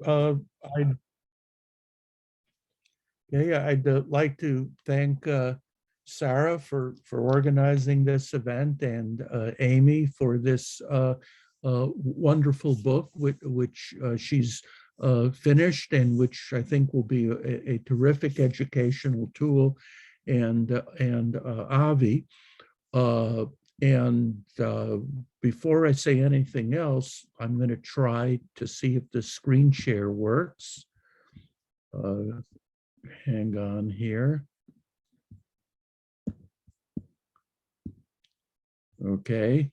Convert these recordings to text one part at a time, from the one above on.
uh, I'd, I'd like to thank Sarah for organizing this event, and Amy for this wonderful book, which she's finished, and which I think will be a terrific educational tool, and Avi. Uh, and before I say anything else, I'm going to try to see if the screen share works. Hang on here. Okay.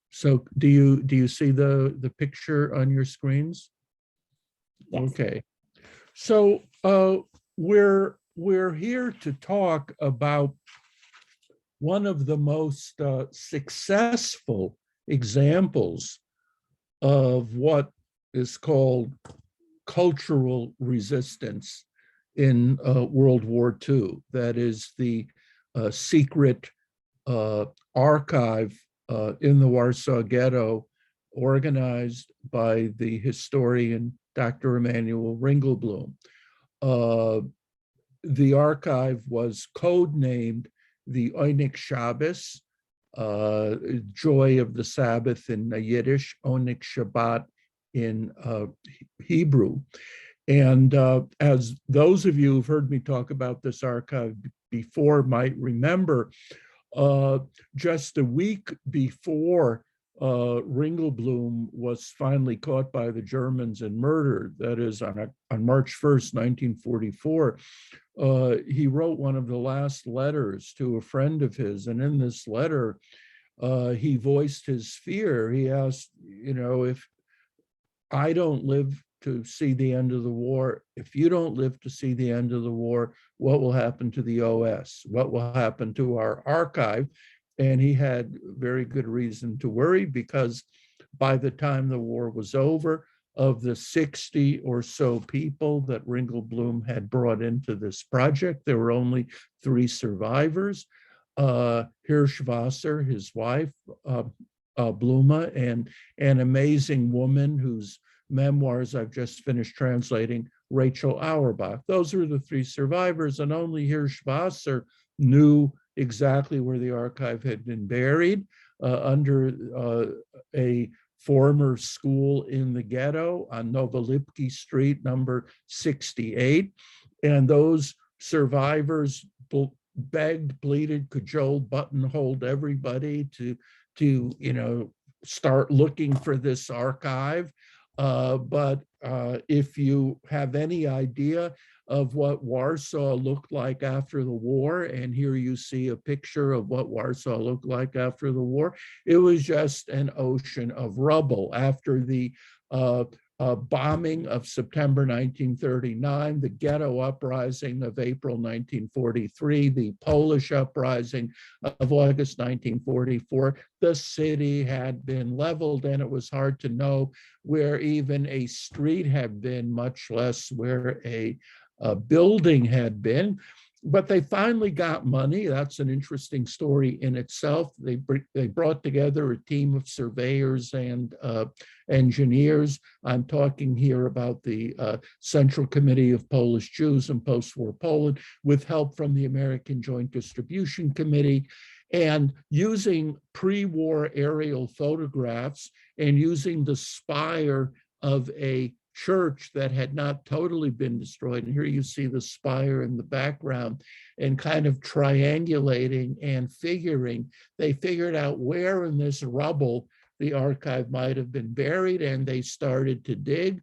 So do you see the picture on your screens? Yes. Okay. So we're here to talk about one of the most successful examples of what is called cultural resistance in World War II. That is the secret archive in the Warsaw Ghetto, organized by the historian Dr. Emanuel Ringelblum. The archive was codenamed the Onik Shabbos, joy of the Sabbath in Yiddish, Onik Shabbat in Hebrew. And as those of you who've heard me talk about this archive before might remember, just a week before Ringelblum was finally caught by the Germans and murdered, that is on March 1st, 1944, he wrote one of the last letters to a friend of his. And in this letter, he voiced his fear. He asked, if I don't live to see the end of the war, if you don't live to see the end of the war, what will happen to the OS? What will happen to our archive? And he had very good reason to worry, because by the time the war was over, of the 60 or so people that Ringelblum had brought into this project, there were only 3 survivors. Hirschwasser, his wife, Bluma, and an amazing woman whose memoirs I've just finished translating, Rachel Auerbach. Those are the 3 survivors, and only Hirschwasser knew exactly where the archive had been buried, under a former school in the ghetto on Novolipki Street, number 68. And those survivors begged, pleaded, cajoled, buttonholed everybody to start looking for this archive. But if you have any idea of what Warsaw looked like after the war, and here you see a picture of what Warsaw looked like after the war, it was just an ocean of rubble. After the bombing of September 1939, the ghetto uprising of April 1943, the Polish uprising of August 1944, the city had been leveled, and it was hard to know where even a street had been, much less where a building had been. But they finally got money. That's an interesting story in itself. They brought together a team of surveyors and engineers. I'm talking here about the Central Committee of Polish Jews in post-war Poland, with help from the American Joint Distribution Committee, and using pre-war aerial photographs and using the spire of a church that had not totally been destroyed. And here you see the spire in the background, and kind of triangulating and figuring, they figured out where in this rubble the archive might have been buried, and they started to dig.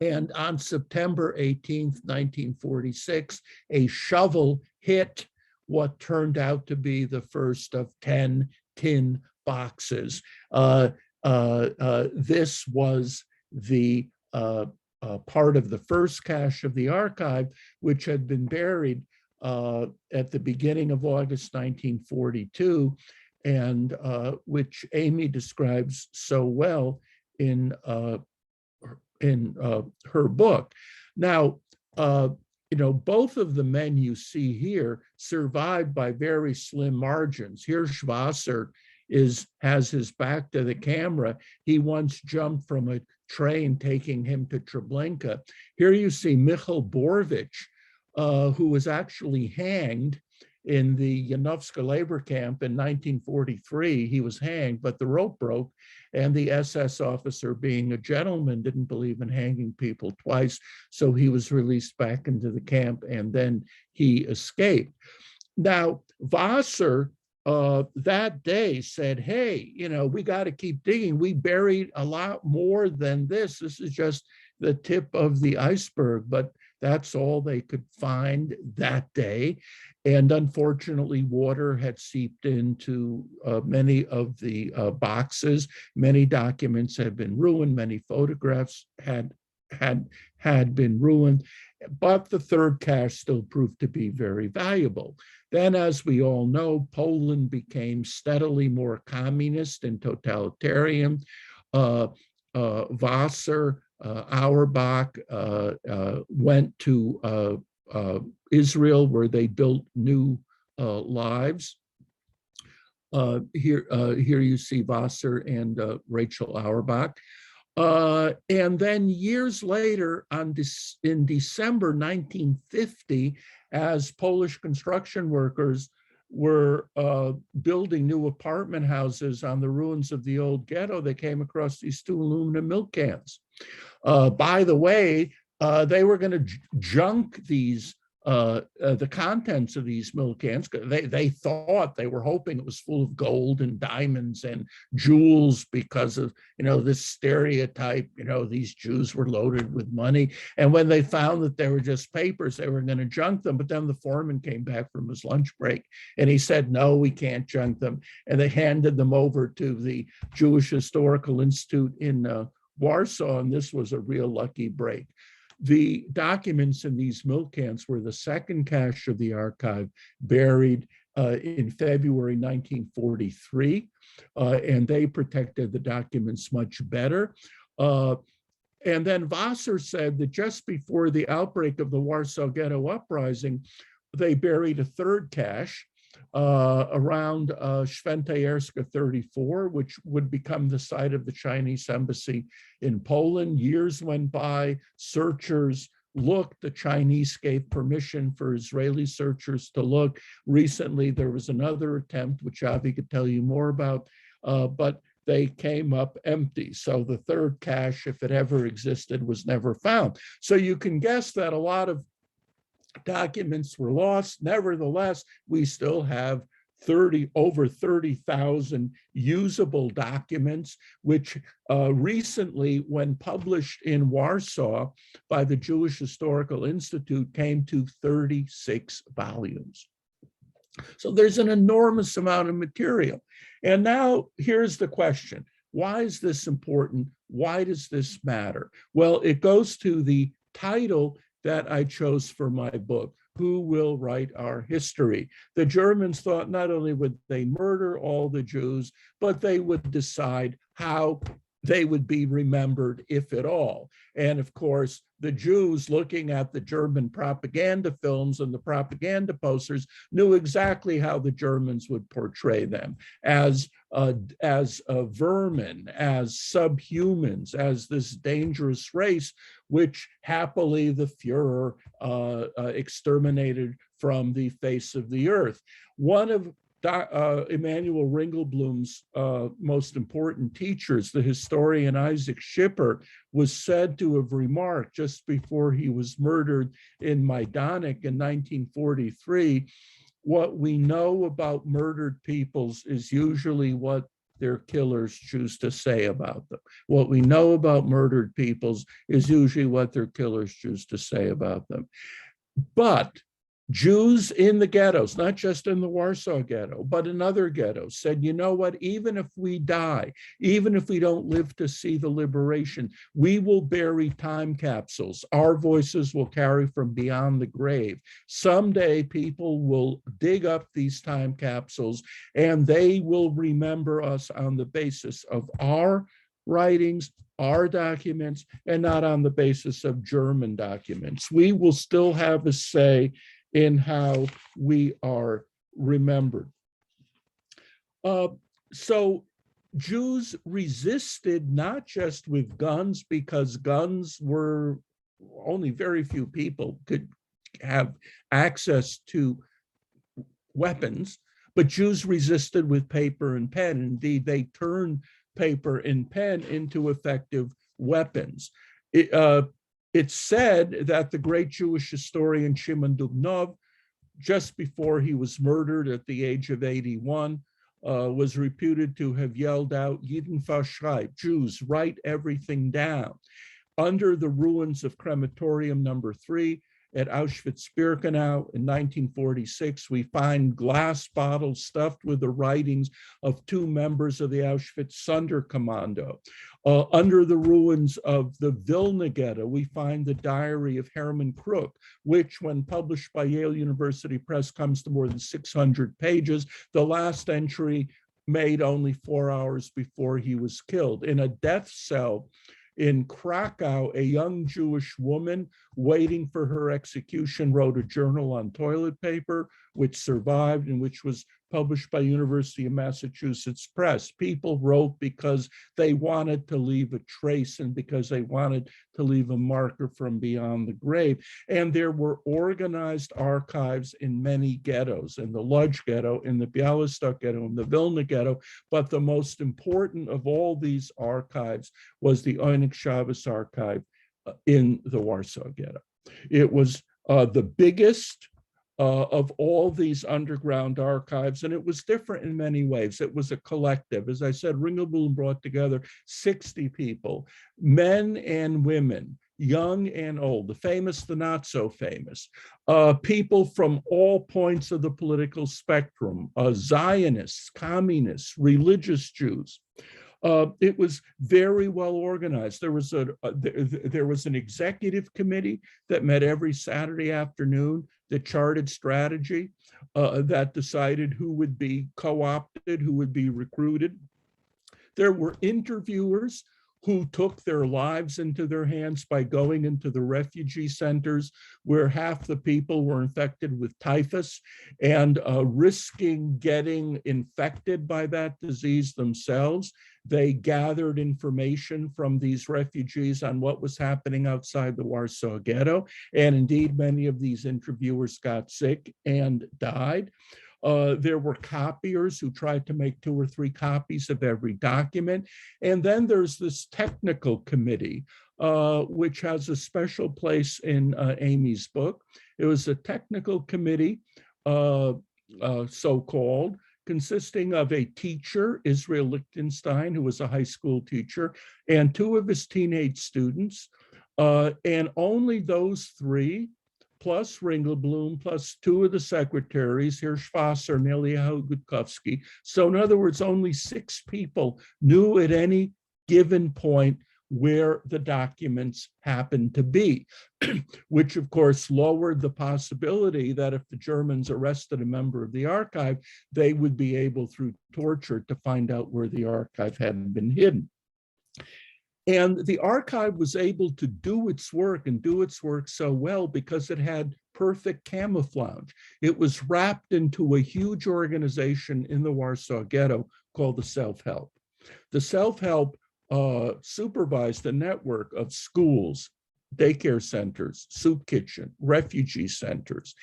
And on September 18th, 1946, a shovel hit what turned out to be the first of 10 tin boxes. This was the part of the first cache of the archive, which had been buried at the beginning of August 1942, and which Amy describes so well in her book. Now, both of the men you see here survived by very slim margins. Hirschwasser has his back to the camera. He once jumped from a train taking him to Treblinka. Here you see Michal Borvich, who was actually hanged in the Janowska labor camp in 1943. He was hanged, but the rope broke, and the SS officer, being a gentleman, didn't believe in hanging people twice, so he was released back into the camp, and then he escaped. Now, Wasser that day said, hey, we got to keep digging. We buried a lot more than this. This is just the tip of the iceberg, but that's all they could find that day. And unfortunately, water had seeped into many of the boxes. Many documents had been ruined. Many photographs had been ruined. But the third cache still proved to be very valuable. Then, as we all know, Poland became steadily more communist and totalitarian. Wasser, Auerbach went to Israel, where they built new lives. Here you see Wasser and Rachel Auerbach. And then years later, in December 1950, as Polish construction workers were building new apartment houses on the ruins of the old ghetto, they came across these two aluminum milk cans. By the way, they were going to junk these the contents of these milk cans. They thought, they were hoping it was full of gold and diamonds and jewels, because of this stereotype, these Jews were loaded with money. And when they found that they were just papers, they were going to junk them. But then the foreman came back from his lunch break and he said, no, we can't junk them. And they handed them over to the Jewish Historical Institute in Warsaw, and this was a real lucky break. The documents in these milk cans were the second cache of the archive, buried in February 1943, and they protected the documents much better. And then Wasser said that just before the outbreak of the Warsaw Ghetto uprising, they buried a third cache around Świętojańska 34, which would become the site of the Chinese embassy in Poland. Years went by, searchers looked, the Chinese gave permission for Israeli searchers to look. Recently, there was another attempt, which Avi could tell you more about, but they came up empty. So the third cache, if it ever existed, was never found. So you can guess that a lot of documents were lost. Nevertheless, we still have over 30,000 usable documents, which recently, when published in Warsaw by the Jewish Historical Institute, came to 36 volumes. So there's an enormous amount of material. And now here's the question. Why is this important? Why does this matter? Well, it goes to the title that I chose for my book, Who Will Write Our History? The Germans thought not only would they murder all the Jews, but they would decide how they would be remembered, if at all. And of course, the Jews, looking at the German propaganda films and the propaganda posters, knew exactly how the Germans would portray them as vermin, as subhumans, as this dangerous race, which happily the Fuhrer exterminated from the face of the earth. One of Emanuel Ringelblum's most important teachers, the historian Isaac Schipper, was said to have remarked just before he was murdered in Majdanek in 1943, what we know about murdered peoples is usually what their killers choose to say about them. What we know about murdered peoples is usually what their killers choose to say about them. But Jews in the ghettos, not just in the Warsaw Ghetto, but in other ghettos, said, you know what, even if we die, even if we don't live to see the liberation, we will bury time capsules. Our voices will carry from beyond the grave. Someday people will dig up these time capsules and they will remember us on the basis of our writings, our documents, and not on the basis of German documents. We will still have a say in how we are remembered. So Jews resisted not just with guns, because guns were only very few people could have access to weapons, but Jews resisted with paper and pen. Indeed, they turned paper and pen into effective weapons. It's said that the great Jewish historian Shimon Dubnov, just before he was murdered at the age of 81, was reputed to have yelled out, Jeden verschreibt, Jews, write everything down. Under the ruins of crematorium number 3 at Auschwitz-Birkenau in 1946, we find glass bottles stuffed with the writings of 2 members of the Auschwitz Sonderkommando. Under the ruins of the Vilna Ghetto, we find the diary of Hermann Kruk, which, when published by Yale University Press, comes to more than 600 pages. The last entry made only 4 hours before he was killed. In a death cell in Krakow, a young Jewish woman waiting for her execution wrote a journal on toilet paper, which survived and which was published by University of Massachusetts Press. People wrote because they wanted to leave a trace and because they wanted to leave a marker from beyond the grave. And there were organized archives in many ghettos, in the Lodz Ghetto, in the Białystok Ghetto, in the Vilna Ghetto. But the most important of all these archives was the Oyneg Shabbos archive in the Warsaw Ghetto. It was the biggest of all these underground archives, and it was different in many ways. It was a collective. As I said, Ringelblum brought together 60 people, men and women, young and old, the famous, the not so famous, people from all points of the political spectrum, Zionists, communists, religious Jews. It was very well organized. There was an executive committee that met every Saturday afternoon that charted strategy, that decided who would be co-opted, who would be recruited. There were interviewers who took their lives into their hands by going into the refugee centers where half the people were infected with typhus and risking getting infected by that disease themselves. They gathered information from these refugees on what was happening outside the Warsaw Ghetto. And indeed, many of these interviewers got sick and died. There were copiers who tried to make 2 or 3 copies of every document. And then there's this technical committee, which has a special place in Amy's book. It was a technical committee, so-called, consisting of a teacher, Israel Lichtenstein, who was a high school teacher, and 2 of his teenage students. And only those 3, plus Ringelblum, plus 2 of the secretaries, Hirschwasser and Eliyahu Gutkowski. So in other words, only 6 people knew at any given point where the documents happened to be, which of course lowered the possibility that if the Germans arrested a member of the archive, they would be able through torture to find out where the archive had been hidden. And the archive was able to do its work and do its work so well because it had perfect camouflage. It was wrapped into a huge organization in the Warsaw Ghetto called the Self-Help. The Self-Help supervised a network of schools, daycare centers, soup kitchen, refugee centers.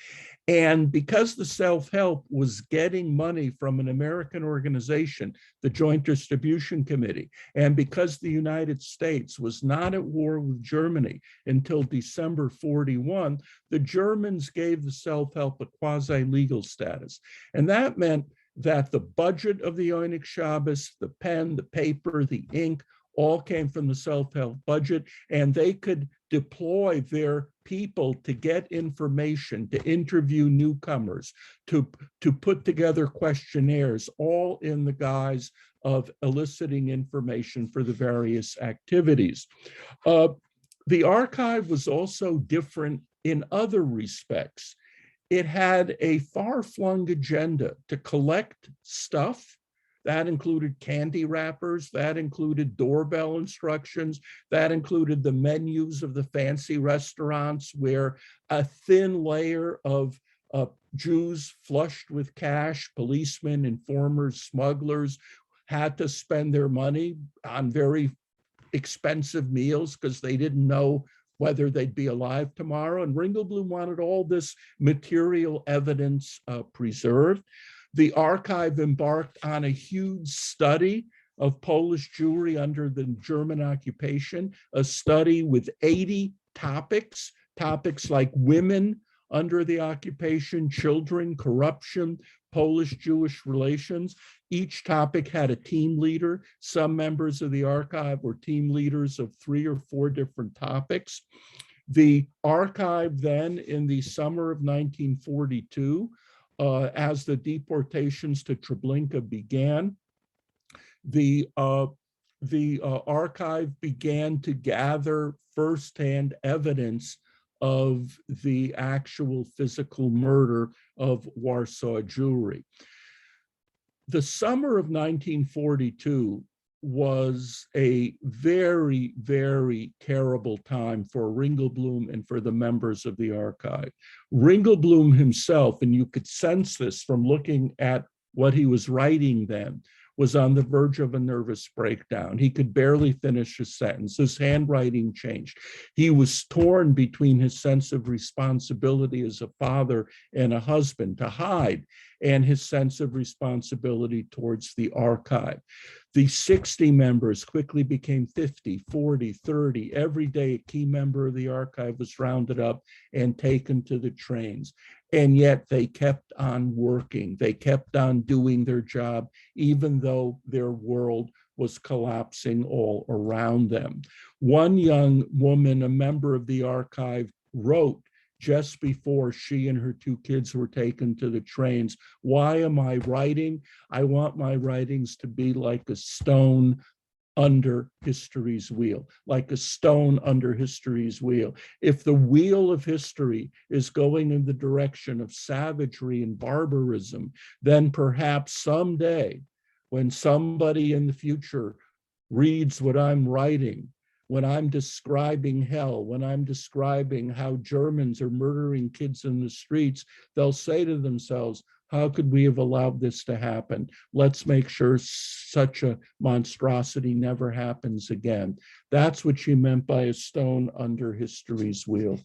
And because the Self-Help was getting money from an American organization, the Joint Distribution Committee, and because the United States was not at war with Germany until December 41, the Germans gave the Self-Help a quasi-legal status. And that meant that the budget of the Oyneg Shabbos, the pen, the paper, the ink, all came from the Self-Help budget, and they could deploy their people to get information, to interview newcomers, to put together questionnaires, all in the guise of eliciting information for the various activities. The archive was also different in other respects. It had a far-flung agenda to collect stuff. That included candy wrappers, that included doorbell instructions, that included the menus of the fancy restaurants where a thin layer of Jews flushed with cash, policemen, informers, smugglers, had to spend their money on very expensive meals because they didn't know whether they'd be alive tomorrow. And Ringelblum wanted all this material evidence preserved. The archive embarked on a huge study of Polish Jewry under the German occupation, a study with 80 topics like women under the occupation, children, corruption, Polish-Jewish relations. Each topic had a team leader. Some members of the archive were team leaders of 3 or 4 different topics. The archive then, in the summer of 1942, as the deportations to Treblinka began, the archive began to gather firsthand evidence of the actual physical murder of Warsaw Jewry. The summer of 1942 was a very, very terrible time for Ringelblum and for the members of the archive. Ringelblum himself, and you could sense this from looking at what he was writing then, was on the verge of a nervous breakdown. He could barely finish a sentence. His handwriting changed. He was torn between his sense of responsibility as a father and a husband to hide, and his sense of responsibility towards the archive. The 60 members quickly became 50, 40, 30. Every day, a key member of the archive was rounded up and taken to the trains. And yet they kept on working. They kept on doing their job, even though their world was collapsing all around them. One young woman, a member of the archive, wrote just before she and her 2 kids were taken to the trains, "Why am I writing? I want my writings to be like a stone under history's wheel, like a stone under history's wheel. If the wheel of history is going in the direction of savagery and barbarism, then perhaps someday, when somebody in the future reads what I'm writing, when I'm describing hell, when I'm describing how Germans are murdering kids in the streets, they'll say to themselves, how could we have allowed this to happen? Let's make sure such a monstrosity never happens again." That's what she meant by a stone under history's wheel.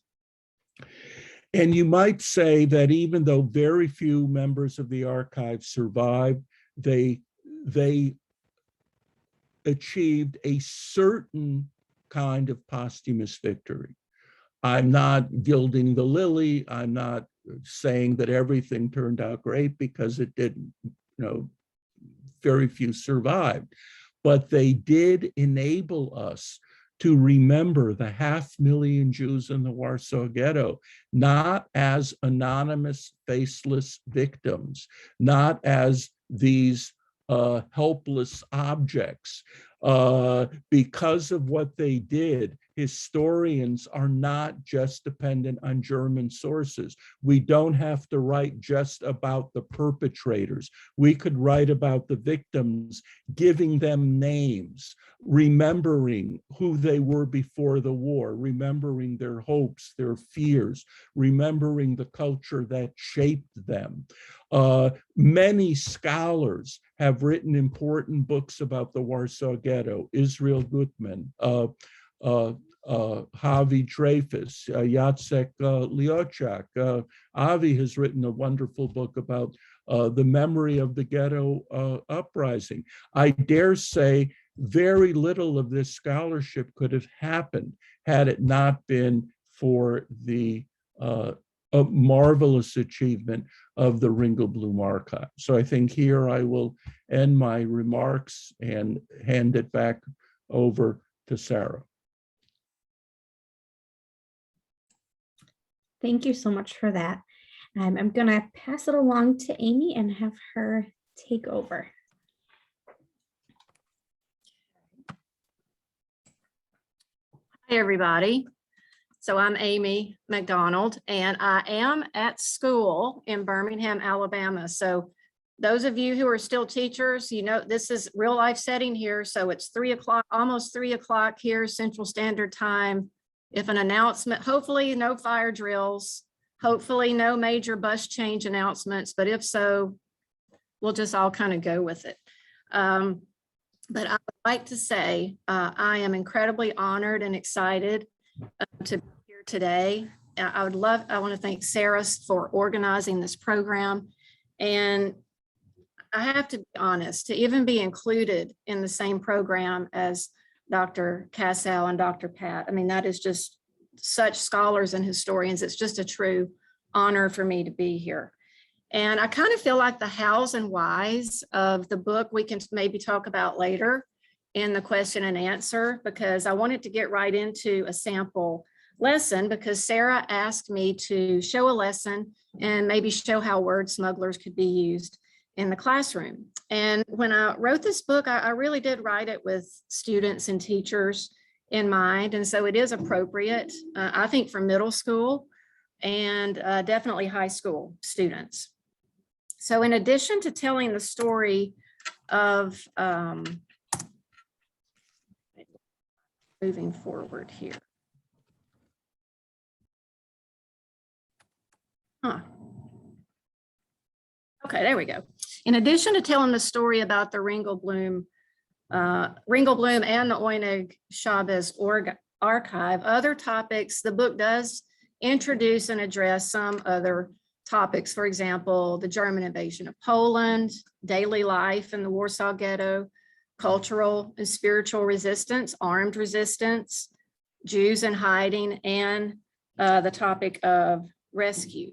And you might say that even though very few members of the archive survived, they achieved a certain kind of posthumous victory. I'm not gilding the lily. I'm not saying that everything turned out great, because it didn't. Very few survived. But they did enable us to remember the 500,000 Jews in the Warsaw Ghetto, not as anonymous, faceless victims, not as these helpless objects. Because of what they did, historians are not just dependent on German sources. We don't have to write just about the perpetrators. We could write about the victims, giving them names, remembering who they were before the war, remembering their hopes, their fears, remembering the culture that shaped them. Many scholars have written important books about the Warsaw Ghetto. Israel Gutman, Javi Dreyfus, Jacek Liochak. Avi has written a wonderful book about the memory of the ghetto uprising. I dare say very little of this scholarship could have happened had it not been for the a marvelous achievement of the Ringelblum Archive. So I think here I will end my remarks and hand it back over to Sarah. Thank you so much for that. I'm going to pass it along to Amy and have her take over. Hi, everybody. So I'm Amy McDonald, and I am at school in Birmingham, Alabama. So those of you who are still teachers, you know, this is real life setting here. So it's 3 o'clock, almost 3 o'clock here, Central Standard Time. If an announcement, hopefully no fire drills, hopefully no major bus change announcements, but if so, we'll just all kind of go with it. But I would like to say I am incredibly honored and excited to be here today. I want to thank Sarah for organizing this program. And I have to be honest, to even be included in the same program as Dr. Kassow and Dr. Pat, I mean, that is just such scholars and historians. It's just a true honor for me to be here. And I kind of feel like the hows and whys of the book we can maybe talk about later in the question and answer, because I wanted to get right into a sample lesson because Sarah asked me to show a lesson and maybe show how word smugglers could be used in the classroom. And when I wrote this book, I really did write it with students and teachers in mind. And so it is appropriate, I think, for middle school and definitely high school students. So in addition to telling the story of, moving forward here. Okay, there we go. In addition to telling the story about the Ringelblum and the Oyneg Chavez archive, other topics, the book does introduce and address some other topics. For example, the German invasion of Poland, daily life in the Warsaw Ghetto, cultural and spiritual resistance, armed resistance, Jews in hiding, and the topic of rescue.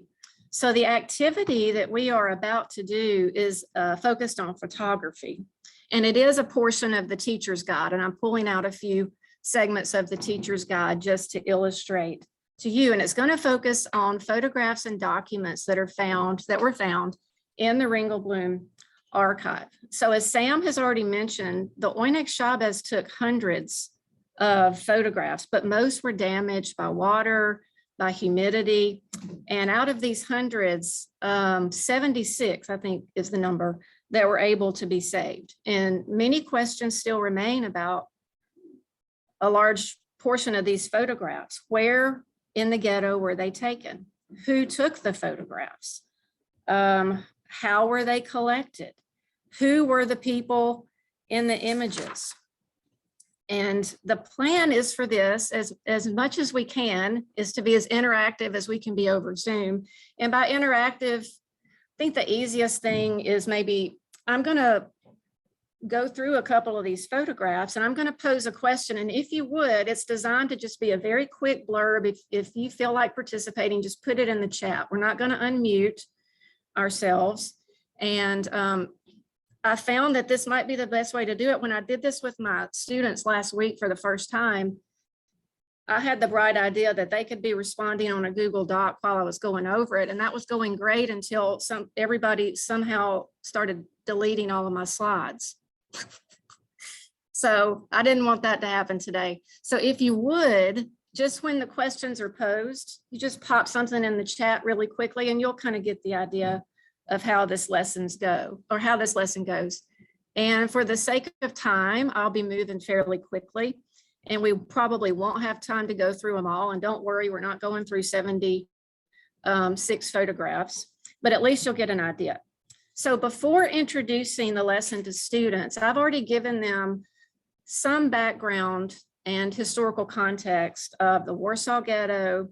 So the activity that we are about to do is focused on photography, and it is a portion of the teacher's guide, and I'm pulling out a few segments of the teacher's guide just to illustrate to you, and it's going to focus on photographs and documents that were found in the Ringelblum archive. So as Sam has already mentioned, the Oyneg Chavez took hundreds of photographs, but most were damaged by water, by humidity. And out of these hundreds, 76, I think is the number, that were able to be saved. And many questions still remain about a large portion of these photographs. Where in the ghetto were they taken? Who took the photographs? How were they collected? Who were the people in the images? And the plan is for this, as much as we can, is to be as interactive as we can be over Zoom. And by interactive, I think the easiest thing is maybe I'm going to go through a couple of these photographs and I'm going to pose a question. And if you would, it's designed to just be a very quick blurb. If you feel like participating, just put it in the chat. We're not going to unmute ourselves. And I found that this might be the best way to do it. When I did this with my students last week for the first time, I had the bright idea that they could be responding on a Google Doc while I was going over it. And that was going great until everybody somehow started deleting all of my slides. So I didn't want that to happen today. So if you would, just when the questions are posed, you just pop something in the chat really quickly and you'll kind of get the idea of how this lesson goes. And for the sake of time, I'll be moving fairly quickly and we probably won't have time to go through them all. And don't worry, we're not going through 76 photographs, but at least you'll get an idea. So before introducing the lesson to students, I've already given them some background and historical context of the Warsaw Ghetto.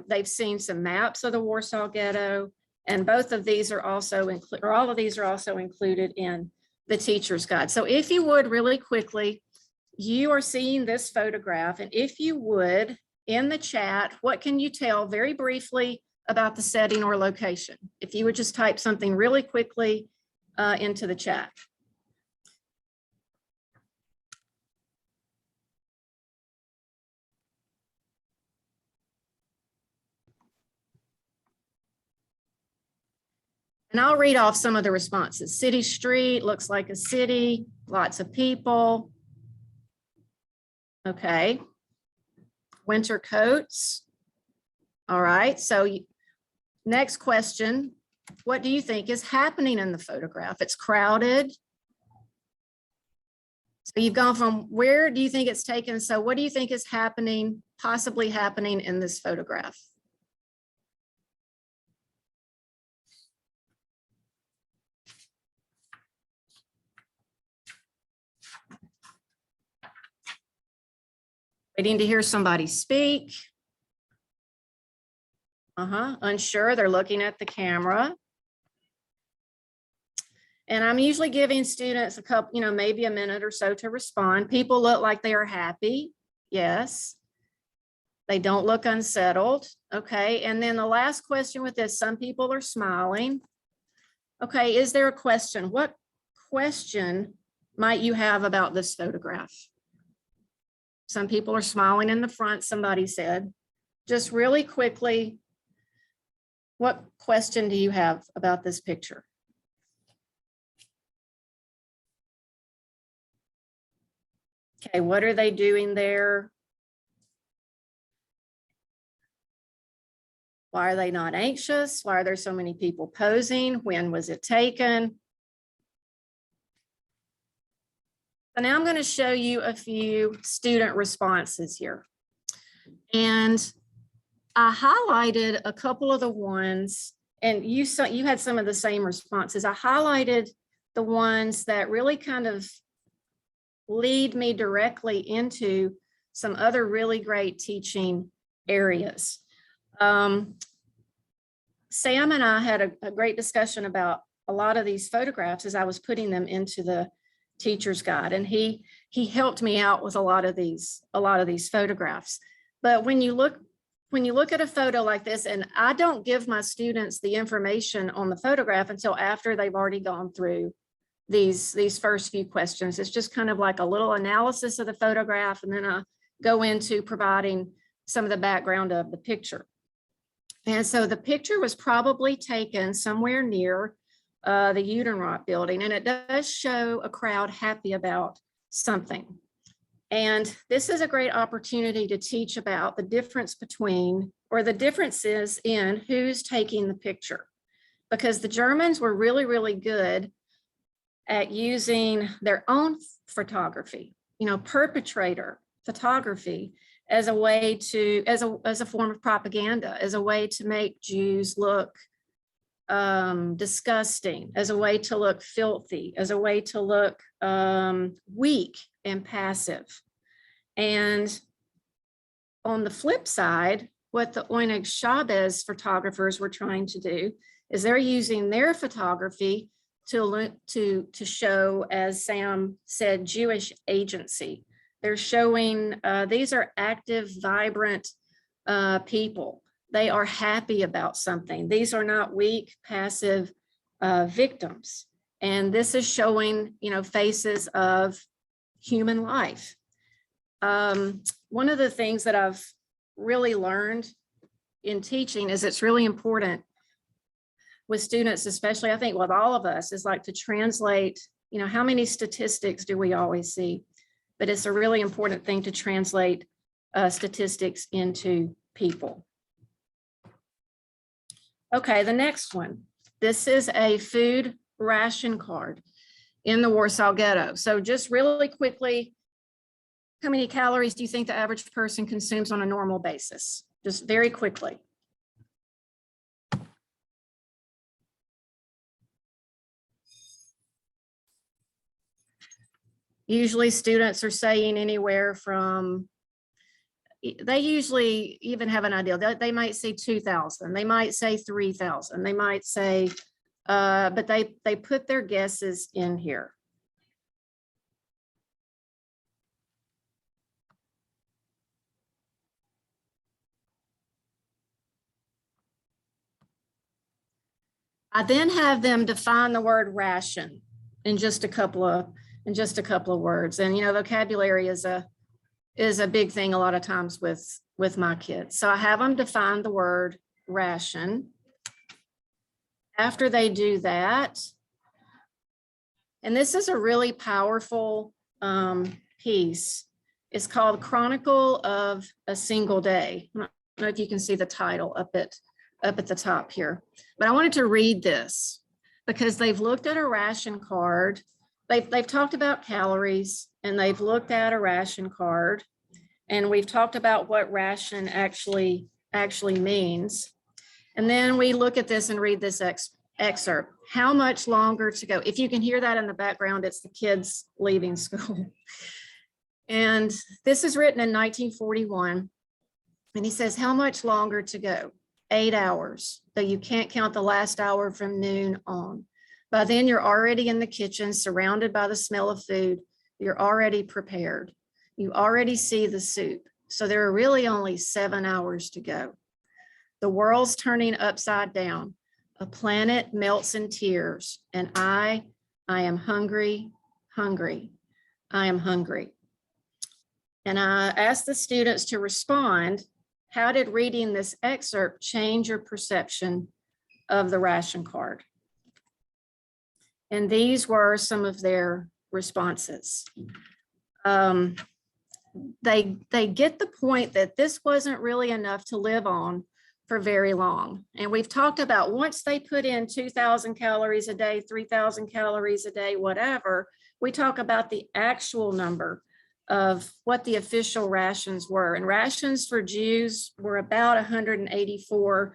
They've seen some maps of the Warsaw Ghetto. And both of these are also all of these are also included in the teacher's guide. So if you would really quickly, you are seeing this photograph. And if you would, in the chat, what can you tell very briefly about the setting or location? If you would just type something really quickly into the chat. And I'll read off some of the responses. City street, looks like a city, lots of people. Okay. Winter coats. All right, so next question. What do you think is happening in the photograph? It's crowded. So you've gone from where do you think it's taken? So what do you think is happening, possibly happening in this photograph? Waiting to hear somebody speak. Unsure, they're looking at the camera. And I'm usually giving students a couple, maybe a minute or so to respond. People look like they are happy. Yes. They don't look unsettled. Okay. And then the last question with this, some people are smiling. Okay. Is there a question? What question might you have about this photograph? Some people are smiling in the front, somebody said. Just really quickly, what question do you have about this picture? Okay, what are they doing there? Why are they not anxious? Why are there so many people posing? When was it taken? So now I'm going to show you a few student responses here. And I highlighted a couple of the ones, and you had some of the same responses. I highlighted the ones that really kind of lead me directly into some other really great teaching areas. Sam and I had a great discussion about a lot of these photographs as I was putting them into the teacher's guide, and he helped me out with a lot of these photographs. But when you look at a photo like this, and I don't give my students the information on the photograph until after they've already gone through these first few questions. It's just kind of like a little analysis of the photograph, and then I go into providing some of the background of the picture. And so the picture was probably taken somewhere near the Judenrat building, and it does show a crowd happy about something. And this is a great opportunity to teach about the difference between, or the differences in who's taking the picture, because the Germans were really, really good at using their own photography, perpetrator photography, as a way to, as a form of propaganda, as a way to make Jews look disgusting, as a way to look filthy, as a way to look weak and passive. And on the flip side, what the Oyneg Chavez photographers were trying to do is they're using their photography to show, as Sam said, Jewish agency. They're showing these are active, vibrant people. They are happy about something. These are not weak, passive victims. And this is showing, faces of human life. One of the things that I've really learned in teaching is it's really important with students, especially I think with all of us, is like to translate, how many statistics do we always see? But it's a really important thing to translate statistics into people. Okay, the next one. This is a food ration card in the Warsaw Ghetto. So just really quickly, how many calories do you think the average person consumes on a normal basis? Just very quickly. Usually students are saying anywhere from, they usually even have an idea. They might say 2,000, they might say 3,000, they might say, but they put their guesses in here. I then have them define the word ration in just a couple of words. And vocabulary is a big thing a lot of times with my kids. So I have them define the word ration. After they do that, and this is a really powerful piece. It's called Chronicle of a Single Day. I don't know if you can see the title up at the top here, but I wanted to read this because they've looked at a ration card. They've talked about calories, and they've looked at a ration card, and we've talked about what ration actually means. And then we look at this and read this excerpt. How much longer to go? If you can hear that in the background, it's the kids leaving school. And this is written in 1941. And he says, how much longer to go? 8 hours, though you can't count the last hour from noon on. By then you're already in the kitchen, surrounded by the smell of food. You're already prepared. You already see the soup. So there are really only 7 hours to go. The world's turning upside down. A planet melts in tears. And I am hungry, hungry. I am hungry. And I asked the students to respond. How did reading this excerpt change your perception of the ration card? And these were some of their responses. They get the point that this wasn't really enough to live on for very long. And we've talked about once they put in 2,000 calories a day, 3,000 calories a day, whatever, we talk about the actual number of what the official rations were. And rations for Jews were about 184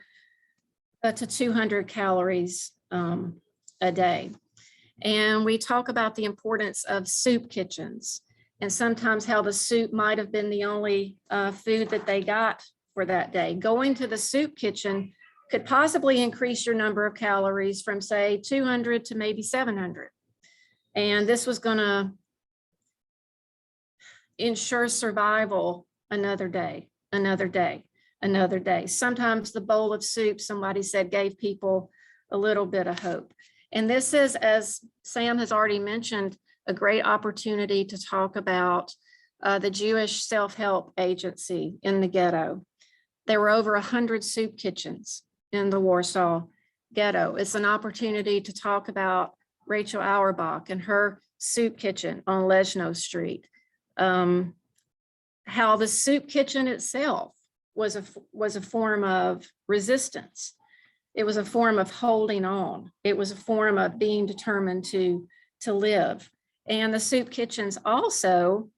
to 200 calories a day. And we talk about the importance of soup kitchens and sometimes how the soup might have been the only food that they got for that day. Going to the soup kitchen could possibly increase your number of calories from, say, 200 to maybe 700. And this was going to ensure survival another day, another day, another day. Sometimes the bowl of soup, somebody said, gave people a little bit of hope. And this is, as Sam has already mentioned, a great opportunity to talk about the Jewish self-help agency in the ghetto. There were over 100 soup kitchens in the Warsaw Ghetto. It's an opportunity to talk about Rachel Auerbach and her soup kitchen on Leszno Street. How the soup kitchen itself was a form of resistance. It was a form of holding on. It was a form of being determined to live. And the soup kitchens also,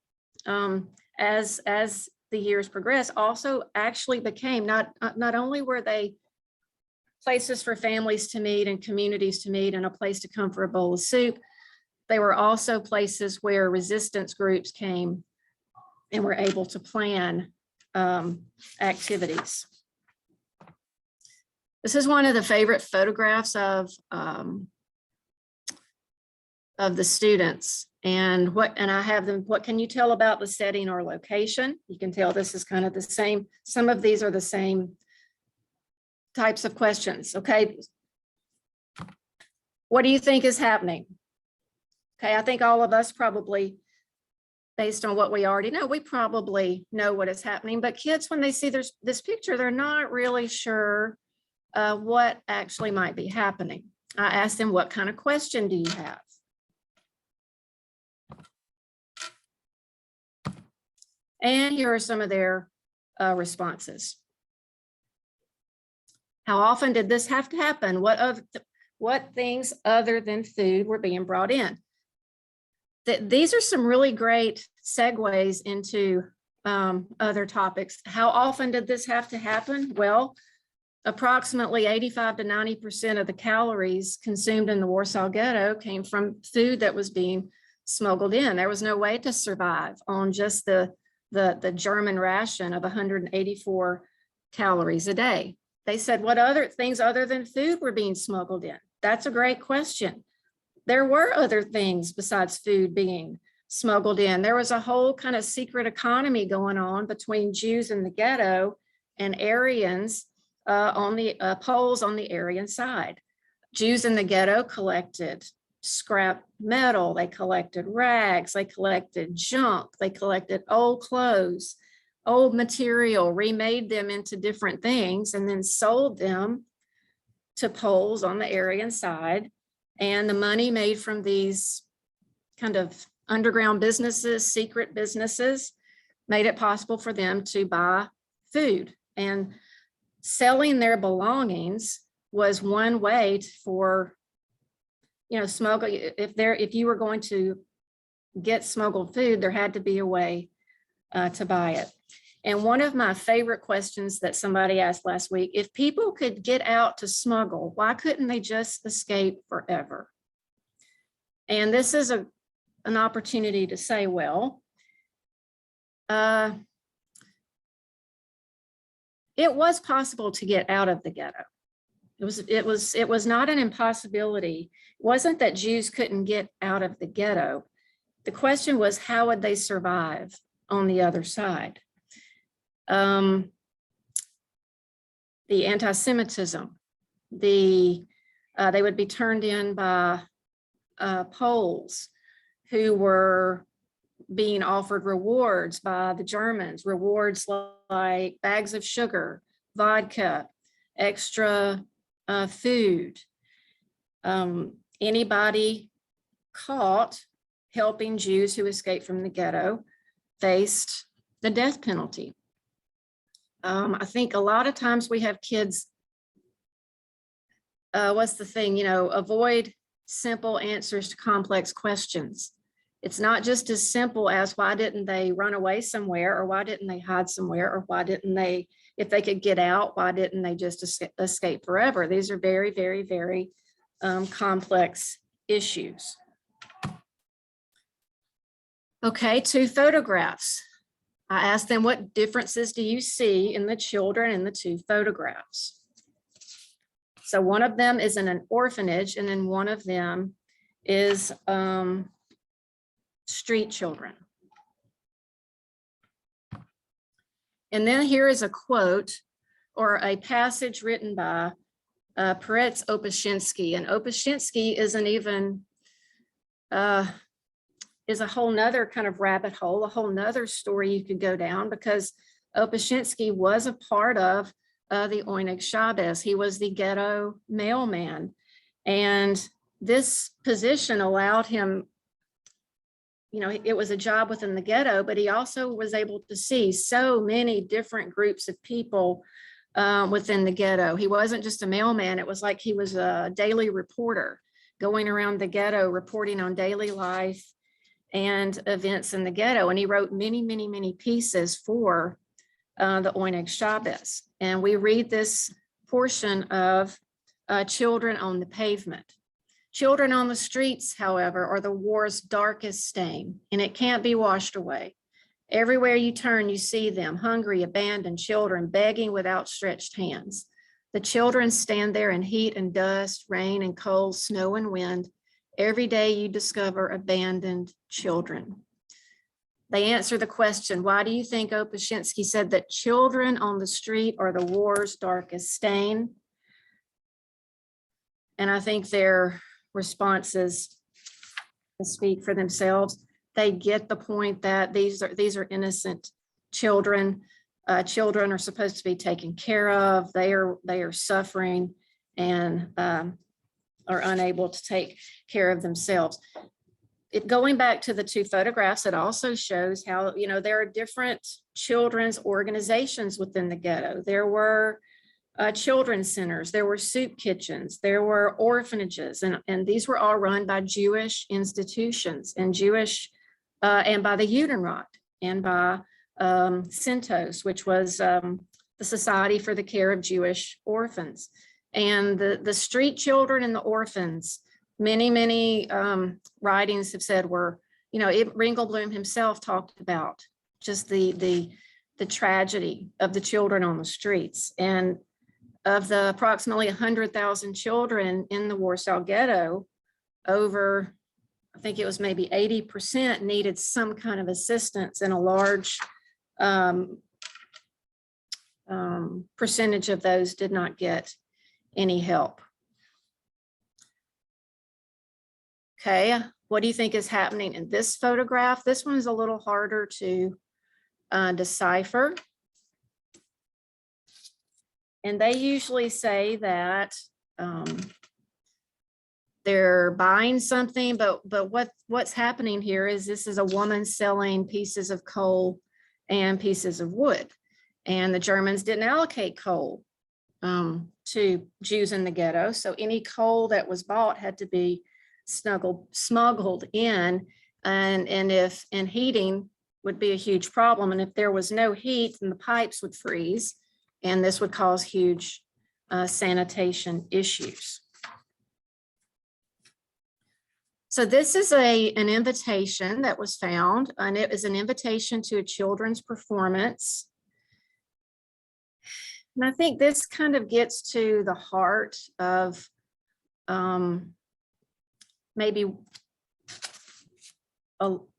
as the years progressed, also actually became not only were they places for families to meet and communities to meet and a place to come for a bowl of soup, they were also places where resistance groups came and were able to plan activities. This is one of the favorite photographs of the students. And I have them, what can you tell about the setting or location? You can tell this is kind of the same. Some of these are the same types of questions. Okay. What do you think is happening? Okay, I think all of us probably, based on what we already know, we probably know what is happening. But kids, when they see this picture, they're not really sure what actually might be happening. I asked them, what kind of question do you have? And here are some of their responses. How often did this have to happen? What things other than food were being brought in? These are some really great segues into other topics. How often did this have to happen? Well, approximately 85 to 90% of the calories consumed in the Warsaw Ghetto came from food that was being smuggled in. There was no way to survive on just the German ration of 184 calories a day. They said, what other things other than food were being smuggled in? That's a great question. There were other things besides food being smuggled in. There was a whole kind of secret economy going on between Jews in the ghetto and Aryans on the Poles on the Aryan side. Jews in the ghetto collected scrap metal, they collected rags, they collected junk, they collected old clothes, old material, remade them into different things, and then sold them to Poles on the Aryan side. And the money made from these kind of underground businesses, secret businesses, made it possible for them to buy food. And selling their belongings was one way for, smuggle. If you were going to get smuggled food, there had to be a way to buy it. And one of my favorite questions that somebody asked last week, if people could get out to smuggle, why couldn't they just escape forever? And this is an opportunity to say, well, it was possible to get out of the ghetto. It was not an impossibility. It wasn't that Jews couldn't get out of the ghetto. The question was, how would they survive on the other side? The anti-Semitism, they would be turned in by Poles who were being offered rewards by the Germans, rewards like bags of sugar, vodka, extra food. Anybody caught helping Jews who escaped from the ghetto faced the death penalty. I think a lot of times we have kids, what's the thing, avoid simple answers to complex questions. It's not just as simple as why didn't they run away somewhere, or why didn't they hide somewhere, or why didn't they, if they could get out, why didn't they just escape forever? These are very, very, very complex issues. Okay, 2 photographs. I asked them, what differences do you see in the children in the 2 photographs? So one of them is in an orphanage, and then one of them is street children. And then here is a quote or a passage written by Peretz Opashinsky. And Opashinsky isn't even, is a whole nother kind of rabbit hole, a whole nother story you could go down, because Opashinsky was a part of the Oyneg Shabbos. He was the ghetto mailman. And this position allowed him, it was a job within the ghetto, but he also was able to see so many different groups of people within the ghetto. He wasn't just a mailman. It was like he was a daily reporter going around the ghetto, reporting on daily life and events in the ghetto. And he wrote many, many, many pieces for the Oyneg Shabbos. And we read this portion of Children on the Pavement. Children on the streets, however, are the war's darkest stain, and it can't be washed away. Everywhere you turn, you see them, hungry, abandoned children begging with outstretched hands. The children stand there in heat and dust, rain and cold, snow and wind. Every day you discover abandoned children. They answer the question, why do you think Opashinsky said that children on the street are the war's darkest stain? And I think their responses speak for themselves. They get the point that these are innocent children. Children are supposed to be taken care of. They are suffering and are unable to take care of themselves. Going back to the 2 photographs, it also shows how, there are different children's organizations within the ghetto. There were children's centers, there were soup kitchens, there were orphanages, and these were all run by Jewish institutions and and by the Judenrat and by Sintos, which was the Society for the Care of Jewish Orphans. And the street children and the orphans, many writings have said were, Ringelblum himself talked about just the tragedy of the children on the streets. And of the approximately 100,000 children in the Warsaw Ghetto, over, I think it was maybe 80% needed some kind of assistance, and a large percentage of those did not get any help. Okay, what do you think is happening in this photograph? This one is a little harder to decipher. And they usually say that they're buying something, but what's happening here is this is a woman selling pieces of coal and pieces of wood. And the Germans didn't allocate coal to Jews in the ghetto. So any coal that was bought had to be smuggled in, and heating would be a huge problem. And if there was no heat, then the pipes would freeze, and this would cause huge sanitation issues. So this is an invitation that was found, and it is an invitation to a children's performance. And I think this kind of gets to the heart of maybe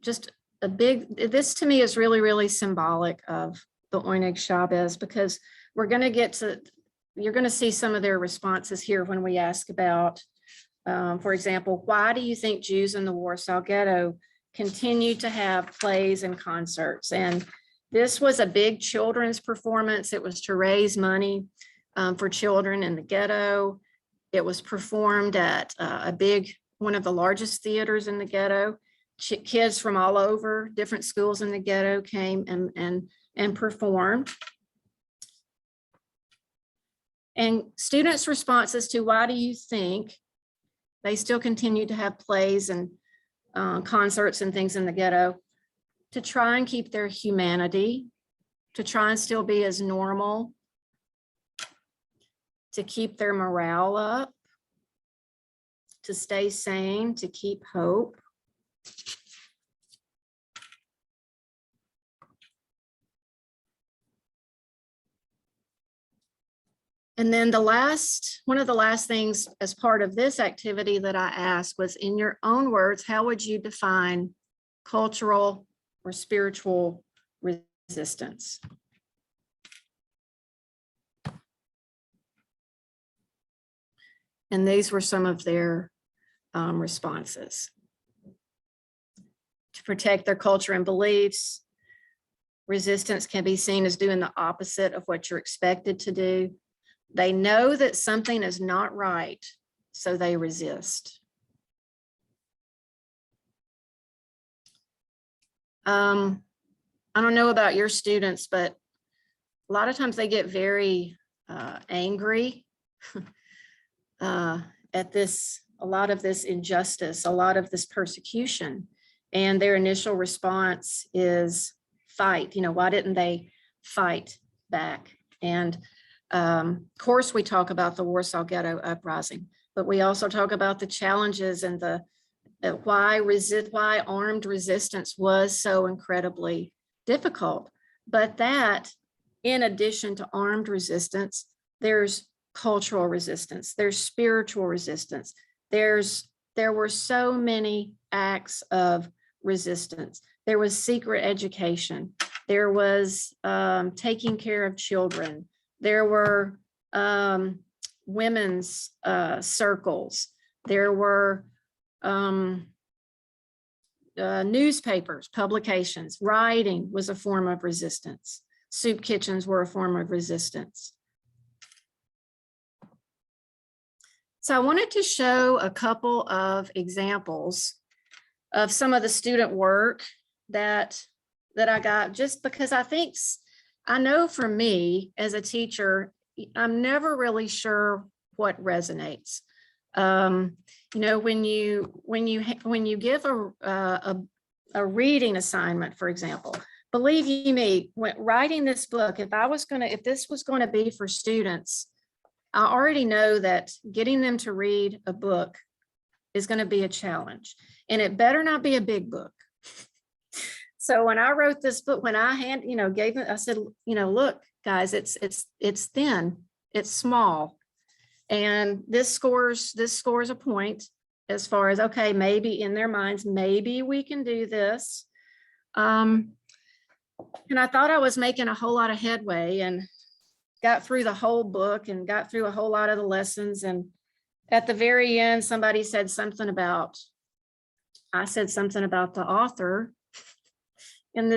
just a big, this to me is really, really symbolic of the Oyneg Shabbos, because we're going to get to, you're going to see some of their responses here when we ask about, for example, why do you think Jews in the Warsaw Ghetto continue to have plays and concerts? And this was a big children's performance. It was to raise money for children in the ghetto. It was performed at one of the largest theaters in the ghetto. Kids from all over different schools in the ghetto came and performed. And students' responses to why do you think they still continue to have plays and concerts and things in the ghetto? To try and keep their humanity, to try and still be as normal, to keep their morale up, to stay sane, to keep hope. And then one of the last things as part of this activity that I asked was, in your own words, how would you define cultural or spiritual resistance? And these were some of their responses. To protect their culture and beliefs, resistance can be seen as doing the opposite of what you're expected to do. They know that something is not right, so they resist. I don't know about your students, but a lot of times they get very angry at a lot of this injustice, a lot of this persecution. And their initial response is fight. Why didn't they fight back? And of course, we talk about the Warsaw Ghetto uprising, but we also talk about the challenges and why armed resistance was so incredibly difficult. But that, in addition to armed resistance, there's cultural resistance, there's spiritual resistance. There were so many acts of resistance. There was secret education. There was taking care of children. There were women's circles. There were newspapers, publications. Writing was a form of resistance. Soup kitchens were a form of resistance. So I wanted to show a couple of examples of some of the student work that I got, just because I know for me as a teacher, I'm never really sure what resonates. When you give a reading assignment, for example, believe you me, when writing this book, if this was going to be for students, I already know that getting them to read a book is going to be a challenge, and it better not be a big book. So when I wrote this book, when I gave it, I said, look, guys, it's thin, it's small, and this scores a point as far as, okay, maybe in their minds, maybe we can do this. And I thought I was making a whole lot of headway, and got through the whole book and got through a whole lot of the lessons. And at the very end, I said something about the author. And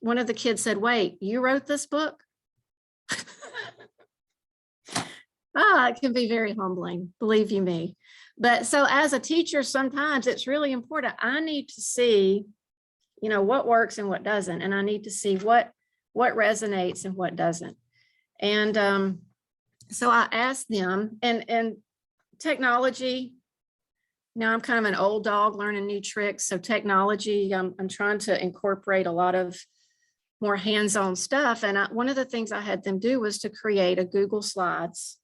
one of the kids said, wait, you wrote this book? It can be very humbling, believe you me. But so as a teacher, sometimes it's really important. I need to see, what works and what doesn't. And I need to see what resonates and what doesn't. And so I asked them, and technology, now I'm kind of an old dog learning new tricks. So technology, I'm trying to incorporate a lot of more hands-on stuff. And one of the things I had them do was to create a Google Slides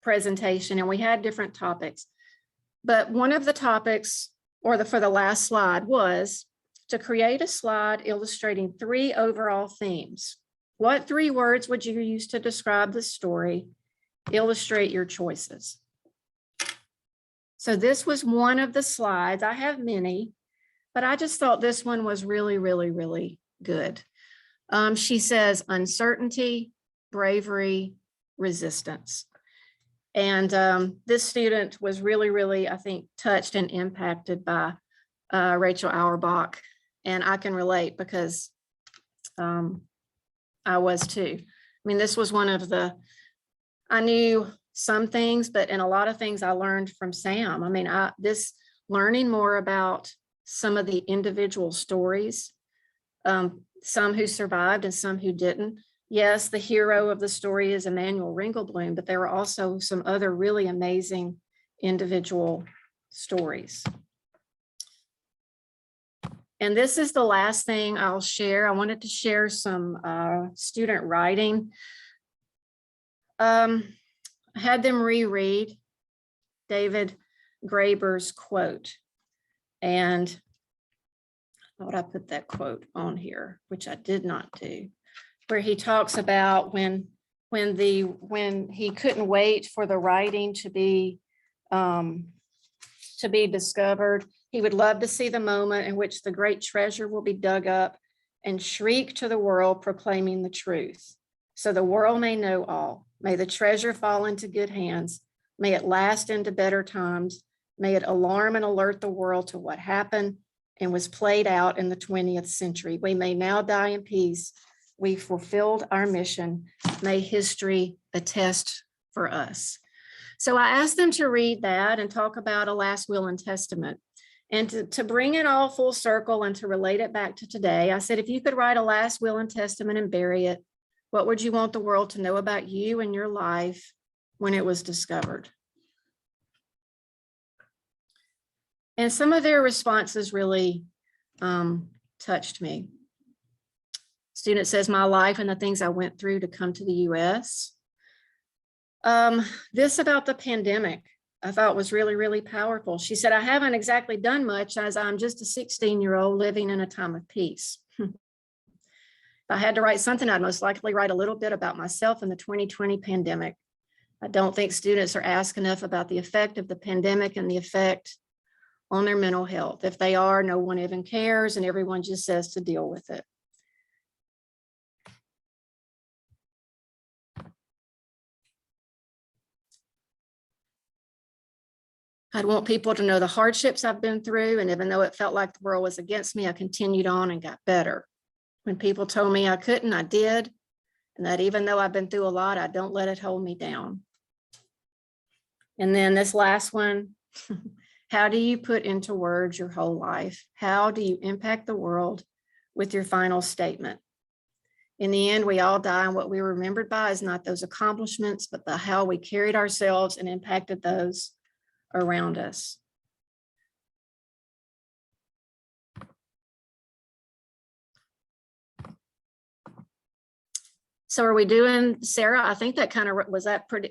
presentation, and we had different topics. But one of the topics for the last slide, was to create a slide illustrating 3 overall themes. What 3 words would you use to describe the story? Illustrate your choices. So this was one of the slides. I have many, but I just thought this one was really, really, really good. She says uncertainty, bravery, resistance. And this student was really, really, I think, touched and impacted by Rachel Auerbach. And I can relate because I was too. I mean, this was one of I knew some things, but in a lot of things I learned from Sam. I mean, this learning more about some of the individual stories, some who survived and some who didn't. Yes, the hero of the story is Emmanuel Ringelblum, but there were also some other really amazing individual stories. And this is the last thing I'll share. I wanted to share some student writing. I had them reread David Graeber's quote. And I thought I put that quote on here, which I did not do, where he talks about when he couldn't wait for the writing to be discovered. He would love to see the moment in which the great treasure will be dug up and shriek to the world, proclaiming the truth. So the world may know all. May the treasure fall into good hands. May it last into better times. May it alarm and alert the world to what happened and was played out in the 20th century. We may now die in peace. We fulfilled our mission. May history attest for us. So I asked them to read that and talk about a last will and testament. And to bring it all full circle and to relate it back to today, I said, if you could write a last will and testament and bury it, what would you want the world to know about you and your life when it was discovered? And some of their responses really touched me. Student says, my life and the things I went through to come to the US. This about the pandemic, I thought was really, really powerful. She said, I haven't exactly done much as I'm just a 16-year-old living in a time of peace. If I had to write something, I'd most likely write a little bit about myself in the 2020 pandemic. I don't think students are asked enough about the effect of the pandemic and the effect on their mental health. If they are, no one even cares and everyone just says to deal with it. I'd want people to know the hardships I've been through, and even though it felt like the world was against me, I continued on and got better. When people told me I couldn't, I did, and that even though I've been through a lot, I don't let it hold me down. And then this last one, how do you put into words your whole life? How do you impact the world with your final statement? In the end, we all die, and what we were remembered by is not those accomplishments, but the how we carried ourselves and impacted those around us. So are we doing, Sarah? I think that kind of was that pretty,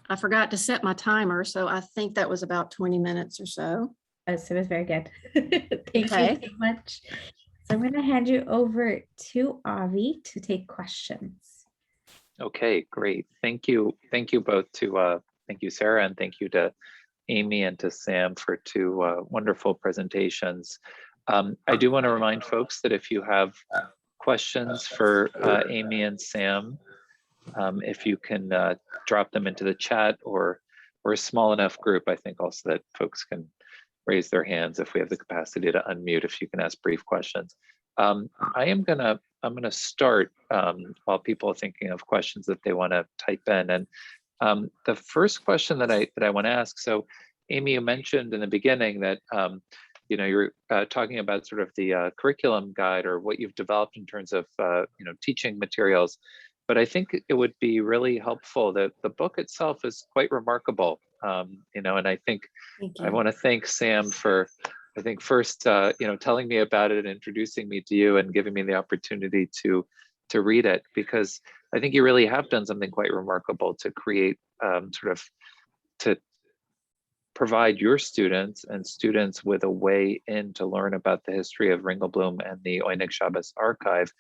I forgot to set my timer, so I think that was about 20 minutes or so. Yes, it was very good. Thank you so much. So I'm going to hand you over to Avi to take questions. Okay, great. Thank you. Thank you both to, thank you, Sarah, and thank you to Amy and to Sam for 2 wonderful presentations. I do want to remind folks that if you have questions for Amy and Sam, if you can drop them into the chat, or we're a small enough group, I think also that folks can raise their hands if we have the capacity to unmute, if you can ask brief questions. I'm gonna start while people are thinking of questions that they want to type in. And the first question that I want to ask, so Amy, you mentioned in the beginning that you know, you're talking about sort of the curriculum guide or what you've developed in terms of you know, teaching materials. But I think it would be really helpful that the book itself is quite remarkable, you know, and I think I want to thank Sam for, I think first, you know, telling me about it and introducing me to you and giving me the opportunity to read it, because I think you really have done something quite remarkable to create sort of, to provide your students and students with a way in to learn about the history of Ringelblum and the Oyneg Shabbos archive,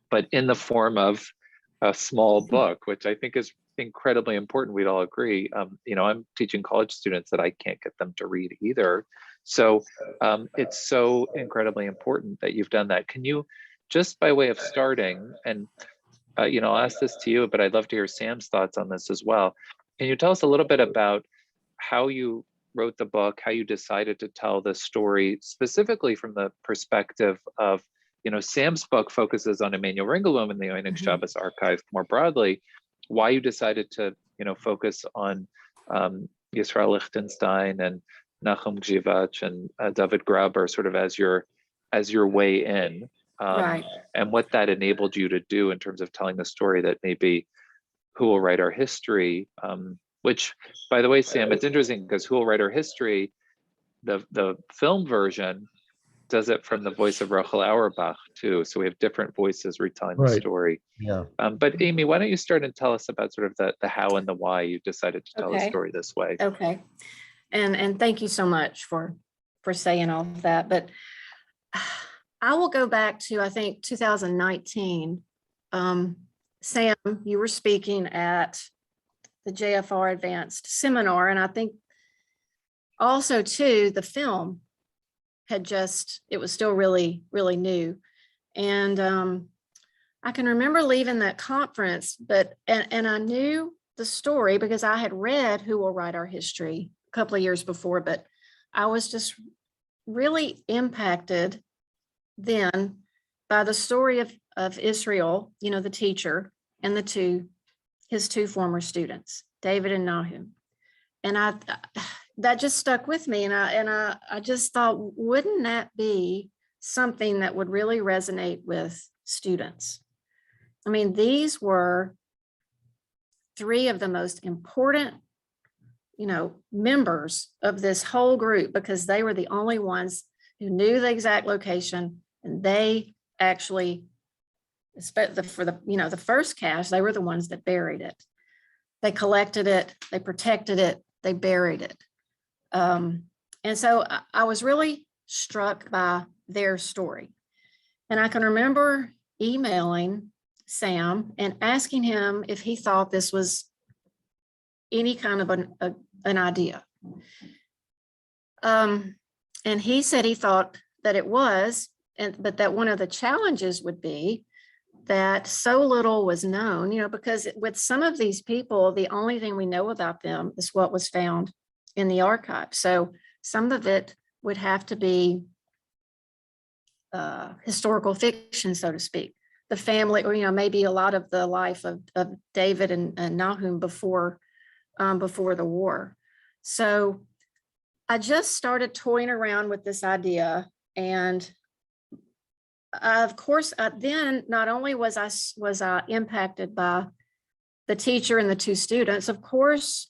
but in the form of a small book, which I think is incredibly important. We'd all agree. I'm teaching college students that I can't get them to read either. So it's so incredibly important that you've done that. Can you, just by way of starting, and I'll ask this to you, but I'd love to hear Sam's thoughts on this as well. Can you tell us a little bit about how you wrote the book, how you decided to tell the story, specifically from the perspective of, Sam's book focuses on Emanuel Ringelblum and the Oyneg Shabbos archive more broadly, why you decided to, focus on Yisrael Lichtenstein and Nachum Gzivach and David Graber sort of as your way in, Right. and what that enabled you to do in terms of telling the story that maybe Who Will Write Our History, which, by the way, Sam, it's interesting because Who Will Write Our History, the film version does it from the voice of Rachel Auerbach too. So we have different voices retelling the story. Yeah. But Amy, why don't you start and tell us about sort of the how and the why you decided to tell the story this way? Okay. And thank you so much for saying all of that. But I will go back to, I think, 2019. Sam, you were speaking at the JFR Advanced Seminar, and I think also too, the film it was still really, really new. And I can remember leaving that conference, and I knew the story because I had read Who Will Write Our History a couple of years before, but I was just really impacted then by the story of Israel, the teacher, and his two former students, David and Nahum. And that just stuck with me. And I just thought, wouldn't that be something that would really resonate with students? I mean, these were three of the most important, members of this whole group, because they were the only ones who knew the exact location. And they actually, for the first cache, they were the ones that buried it. They collected it, they protected it, they buried it. And so I was really struck by their story. And I can remember emailing Sam and asking him if he thought this was any kind of an idea. And he said he thought that it was, but that one of the challenges would be that so little was known, because with some of these people, the only thing we know about them is what was found in the archive. So some of it would have to be historical fiction, so to speak. The family, or maybe a lot of the life of David and Nahum before the war. So I just started toying around with this idea, and of course, then not only was I impacted by the teacher and the two students, of course,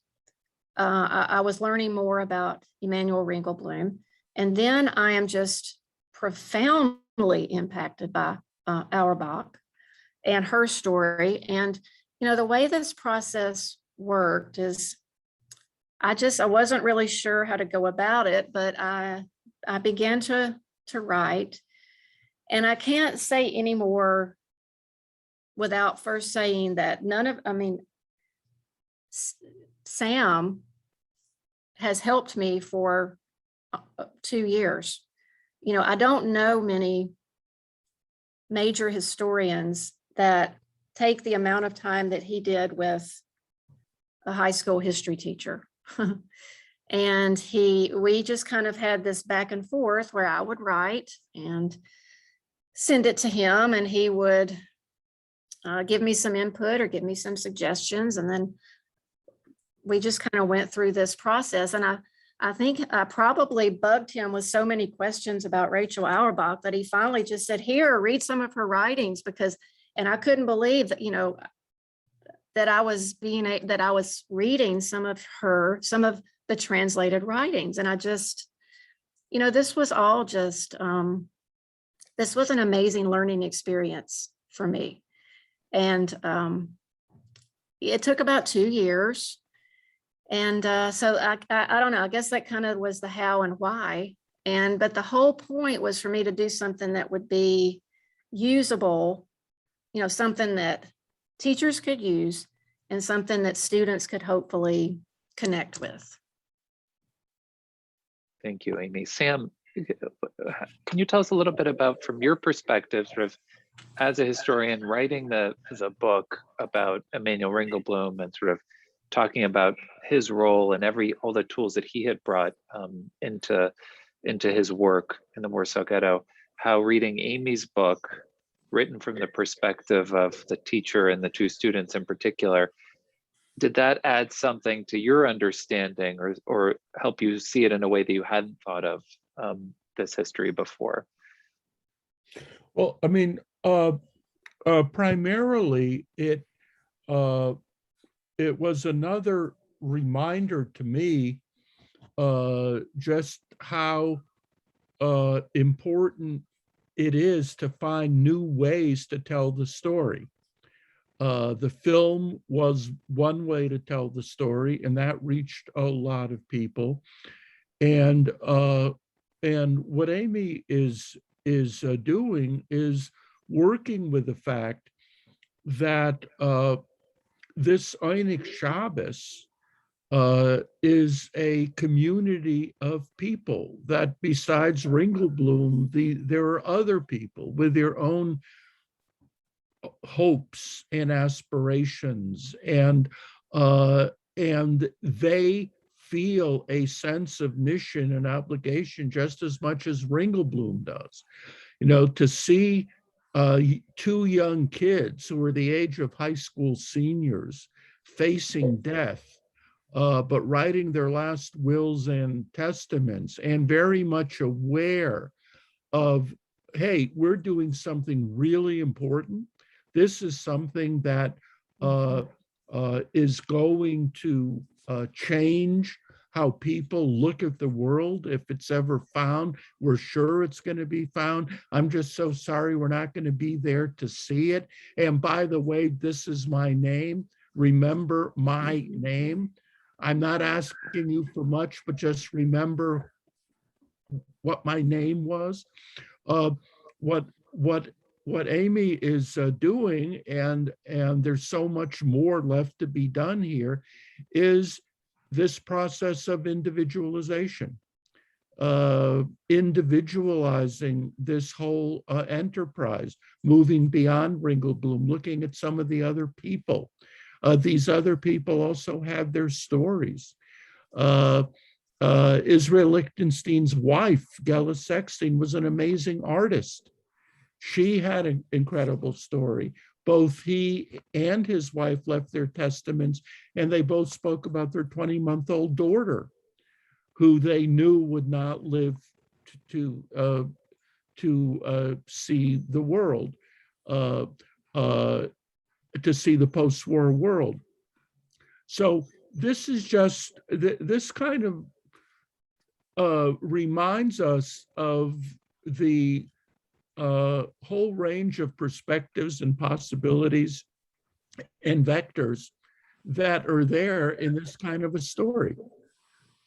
I was learning more about Emanuel Ringelblum, and then I am just profoundly impacted by Auerbach and her story. And the way this process worked is I wasn't really sure how to go about it, but I began to write. And I can't say any more without first saying that Sam has helped me for 2 years. I don't know many major historians that take the amount of time that he did with a high school history teacher. And we just kind of had this back and forth where I would write and send it to him, and he would give me some input or give me some suggestions. And then we just kind of went through this process. And I think I probably bugged him with so many questions about Rachel Auerbach that he finally just said, "Here, read some of her writings," and I couldn't believe that, that I was reading some of the translated writings. And I just, this was all just, this was an amazing learning experience for me. And it took about 2 years. And so I don't know, I guess that kind of was the how and why. But the whole point was for me to do something that would be usable, something that teachers could use and something that students could hopefully connect with. Thank you, Amy. Sam, can you tell us a little bit about, from your perspective, sort of as a historian writing the book about Emanuel Ringelblum and sort of talking about his role and all the tools that he had brought into his work in the Warsaw Ghetto, how reading Amy's book, written from the perspective of the teacher and the two students in particular, did that add something to your understanding or help you see it in a way that you hadn't thought of this history before? Well, I mean, primarily it was another reminder to me just how important it is to find new ways to tell the story. The film was one way to tell the story, and that reached a lot of people. And what Amy is doing is working with the fact that this Einik Shabbos is a community of people, that besides Ringelblum, there are other people with their own hopes and aspirations, and they feel a sense of mission and obligation just as much as Ringelblum does. To see two young kids who are the age of high school seniors facing death, but writing their last wills and testaments, and very much aware of, hey, we're doing something really important. This is something that is going to change how people look at the world. If it's ever found, we're sure it's going to be found. I'm just so sorry we're not going to be there to see it. And by the way, this is my name. Remember my name. I'm not asking you for much, but just remember what my name was. What Amy is doing, and there's so much more left to be done here, is this process of individualization, individualizing this whole enterprise, moving beyond Ringelblum, looking at some of the other people. These other people also have their stories. Israel Lichtenstein's wife, Gela Sexton, was an amazing artist. She had an incredible story. Both he and his wife left their testaments, and they both spoke about their 20-month-old daughter, who they knew would not live to see the world, to see the post-war world. So this is just, this kind of reminds us of the whole range of perspectives and possibilities and vectors that are there in this kind of a story.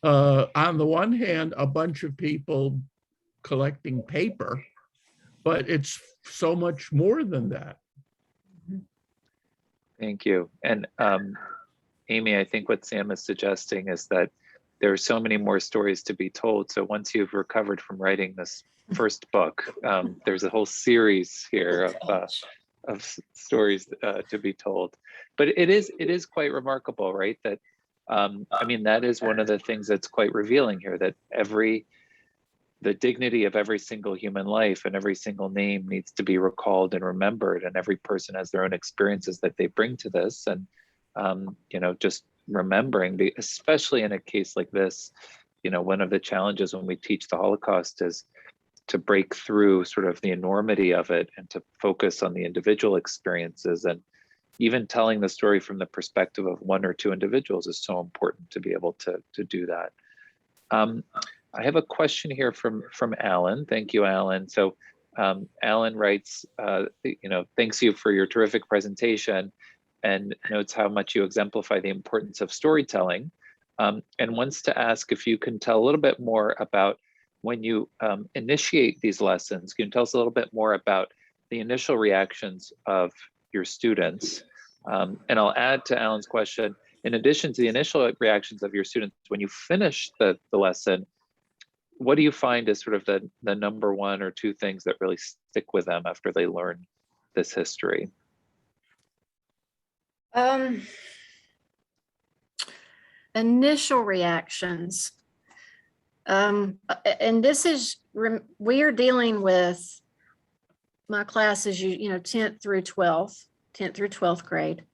On the one hand, a bunch of people collecting paper, but it's so much more than that. Thank you. And Amy, I think what Sam is suggesting is that there are so many more stories to be told. So once you've recovered from writing this first book, there's a whole series here of stories to be told. But it is quite remarkable, right? That I mean, that is one of the things that's quite revealing here, that the dignity of every single human life and every single name needs to be recalled and remembered, and every person has their own experiences that they bring to this. And just remembering, especially in a case like this, one of the challenges when we teach the Holocaust is to break through sort of the enormity of it and to focus on the individual experiences. And even telling the story from the perspective of one or two individuals is so important to be able to do that. I have a question here from Alan. Thank you, Alan. So Alan writes, thanks you for your terrific presentation, and notes how much you exemplify the importance of storytelling. and wants to ask if you can tell a little bit more about when you initiate these lessons. Can you tell us a little bit more about the initial reactions of your students? And I'll add to Alan's question, in addition to the initial reactions of your students, when you finish the lesson, what do you find is sort of the number one or two things that really stick with them after they learn this history? Initial reactions. And this is, we are dealing with my classes, 10th through 12th grade,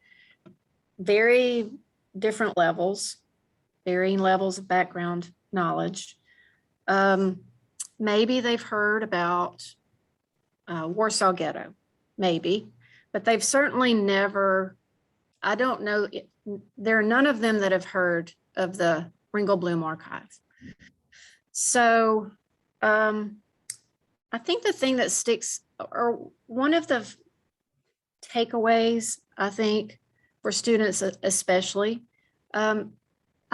very different levels, varying levels of background knowledge. Maybe they've heard about Warsaw Ghetto, maybe, but they've certainly never, I don't know, there are none of them that have heard of the Ringelblum Archive. So I think the thing that sticks, or one of the takeaways, I think, for students especially, I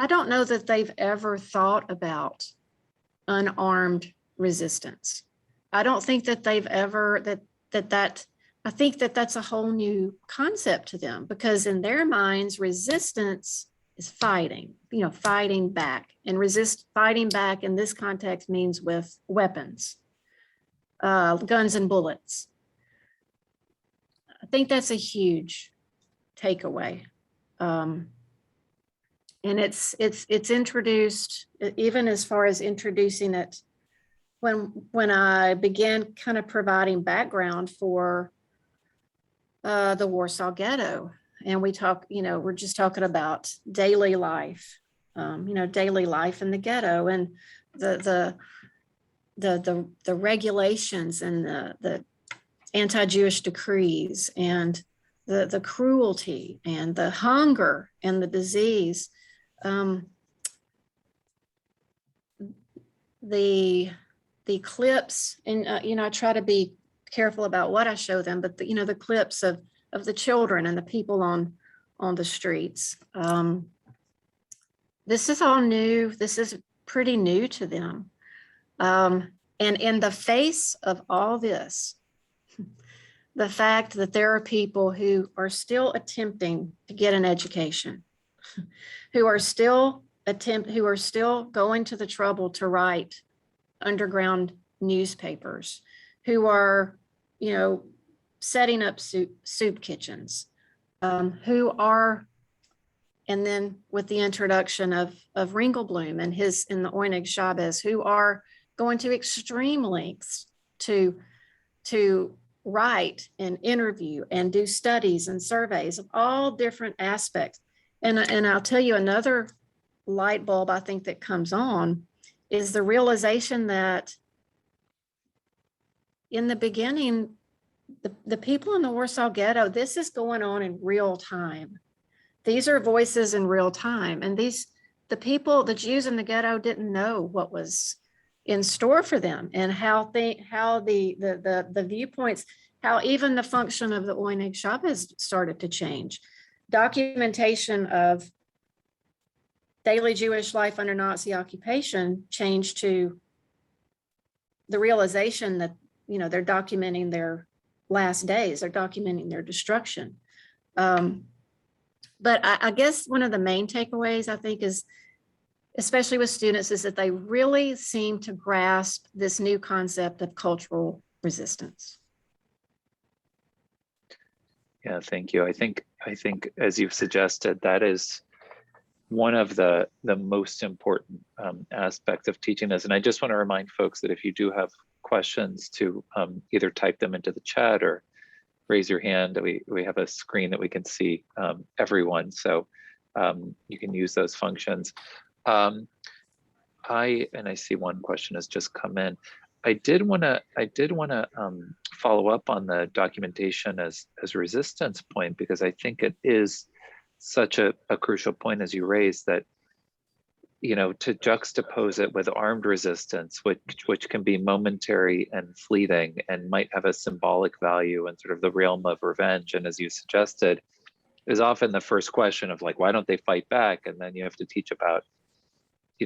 don't know that they've ever thought about unarmed resistance. I don't think that they've ever, I think that that's a whole new concept to them, because in their minds, resistance is fighting, fighting back, and fighting back in this context means with weapons, guns and bullets. I think that's a huge takeaway. And it's introduced, even as far as introducing it, when I began kind of providing background for the Warsaw Ghetto, and we talk, we're just talking about daily life, daily life in the ghetto, and the regulations and the anti-Jewish decrees, and the cruelty and the hunger and the disease. The clips, and I try to be careful about what I show them, but the clips of the children and the people on the streets. This is all new. This is pretty new to them. And in the face of all this, the fact that there are people who are still attempting to get an education, who are still going to the trouble to write underground newspapers, who are, setting up soup kitchens, who are, and then with the introduction of Ringelblum and the Oyneg Chavez, who are going to extreme lengths to write and interview and do studies and surveys of all different aspects. And I'll tell you, another light bulb I think that comes on is the realization that in the beginning, the people in the Warsaw Ghetto, this is going on in real time. These are voices in real time. And the Jews in the ghetto didn't know what was in store for them, and how the viewpoints, how even the function of the Oyneg Chavez started to change. Documentation of daily Jewish life under Nazi occupation changed to the realization that, they're documenting their last days, they're documenting their destruction. But I guess one of the main takeaways, I think, is, especially with students, is that they really seem to grasp this new concept of cultural resistance. Yeah, thank you. I think as you've suggested, that is one of the most important aspects of teaching this. And I just want to remind folks that if you do have questions, to either type them into the chat or raise your hand. We have a screen that we can see everyone, so you can use those functions. I see one question has just come in. I did want to follow up on the documentation as resistance point, because I think it is such a crucial point, as you raised, that to juxtapose it with armed resistance, which can be momentary and fleeting and might have a symbolic value in sort of the realm of revenge, and as you suggested, is often the first question of, like, why don't they fight back? And then you have to teach about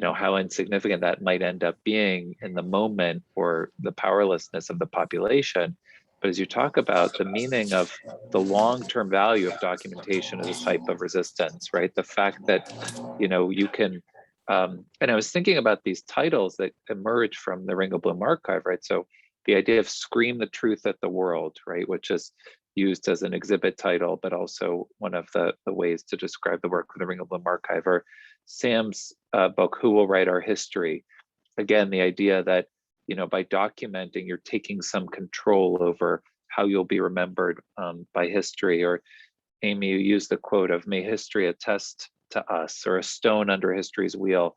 how insignificant that might end up being in the moment, or the powerlessness of the population. But as you talk about the meaning of the long-term value of documentation as a type of resistance, right? The fact that, you can, and I was thinking about these titles that emerge from the Ringelblum Archive, right? So the idea of scream the truth at the world, right? Which is used as an exhibit title, but also one of the ways to describe the work of the Ringelblum Archive, or Sam's book, Who Will Write Our History? Again, the idea that, by documenting, you're taking some control over how you'll be remembered by history. Or Amy, you used the quote of, may history attest to us, or a stone under history's wheel.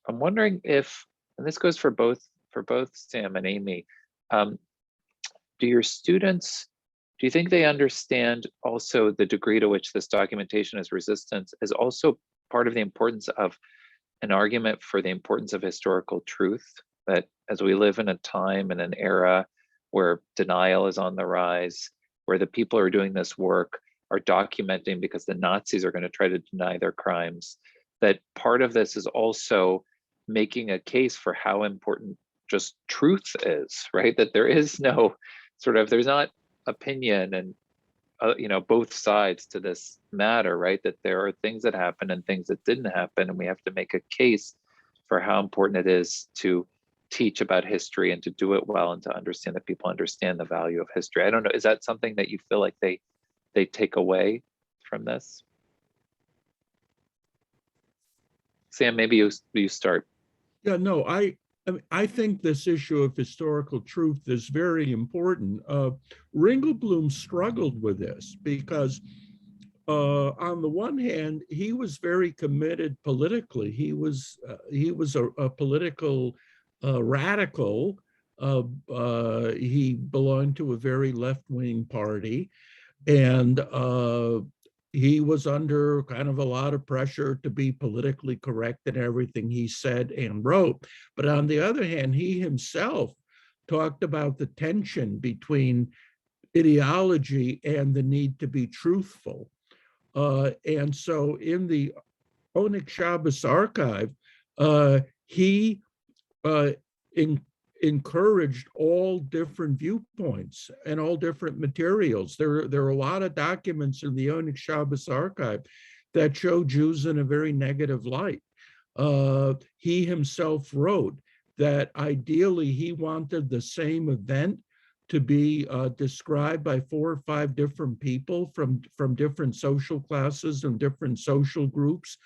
I'm wondering if, and this goes for both Sam and Amy, do your students, do you think they understand also the degree to which this documentation as resistance is also part of the importance of an argument for the importance of historical truth? That as we live in a time and an era where denial is on the rise, where the people who are doing this work are documenting because the Nazis are going to try to deny their crimes, that part of this is also making a case for how important just truth is, right? That there is no there's not opinion and both sides to this matter, right? That there are things that happen and things that didn't happen, and we have to make a case for how important it is to teach about history and to do it well, and to understand that people understand the value of history. I don't know, is that something that you feel like they take away from this? Sam, maybe you start. Yeah, no, I think this issue of historical truth is very important. Ringelblum struggled with this because on the one hand, he was very committed politically. He was a political radical. He belonged to a very left-wing party, and he was under kind of a lot of pressure to be politically correct in everything he said and wrote. But on the other hand, he himself talked about the tension between ideology and the need to be truthful. And so in the Onyx Shabbos archive, he encouraged all different viewpoints and all different materials. There are a lot of documents in the Onyx Shabbos archive that show Jews in a very negative light. He himself wrote that ideally he wanted the same event to be described by 4 or 5 different people from different social classes and different social groups.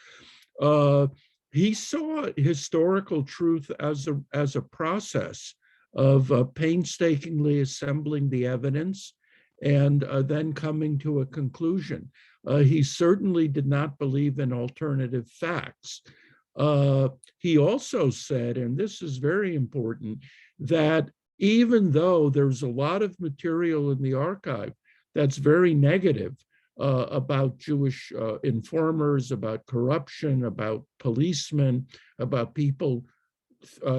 He saw historical truth as a process of painstakingly assembling the evidence and then coming to a conclusion. He certainly did not believe in alternative facts. He also said, and this is very important, that even though there's a lot of material in the archive that's very negative, about Jewish informers, about corruption, about policemen, about people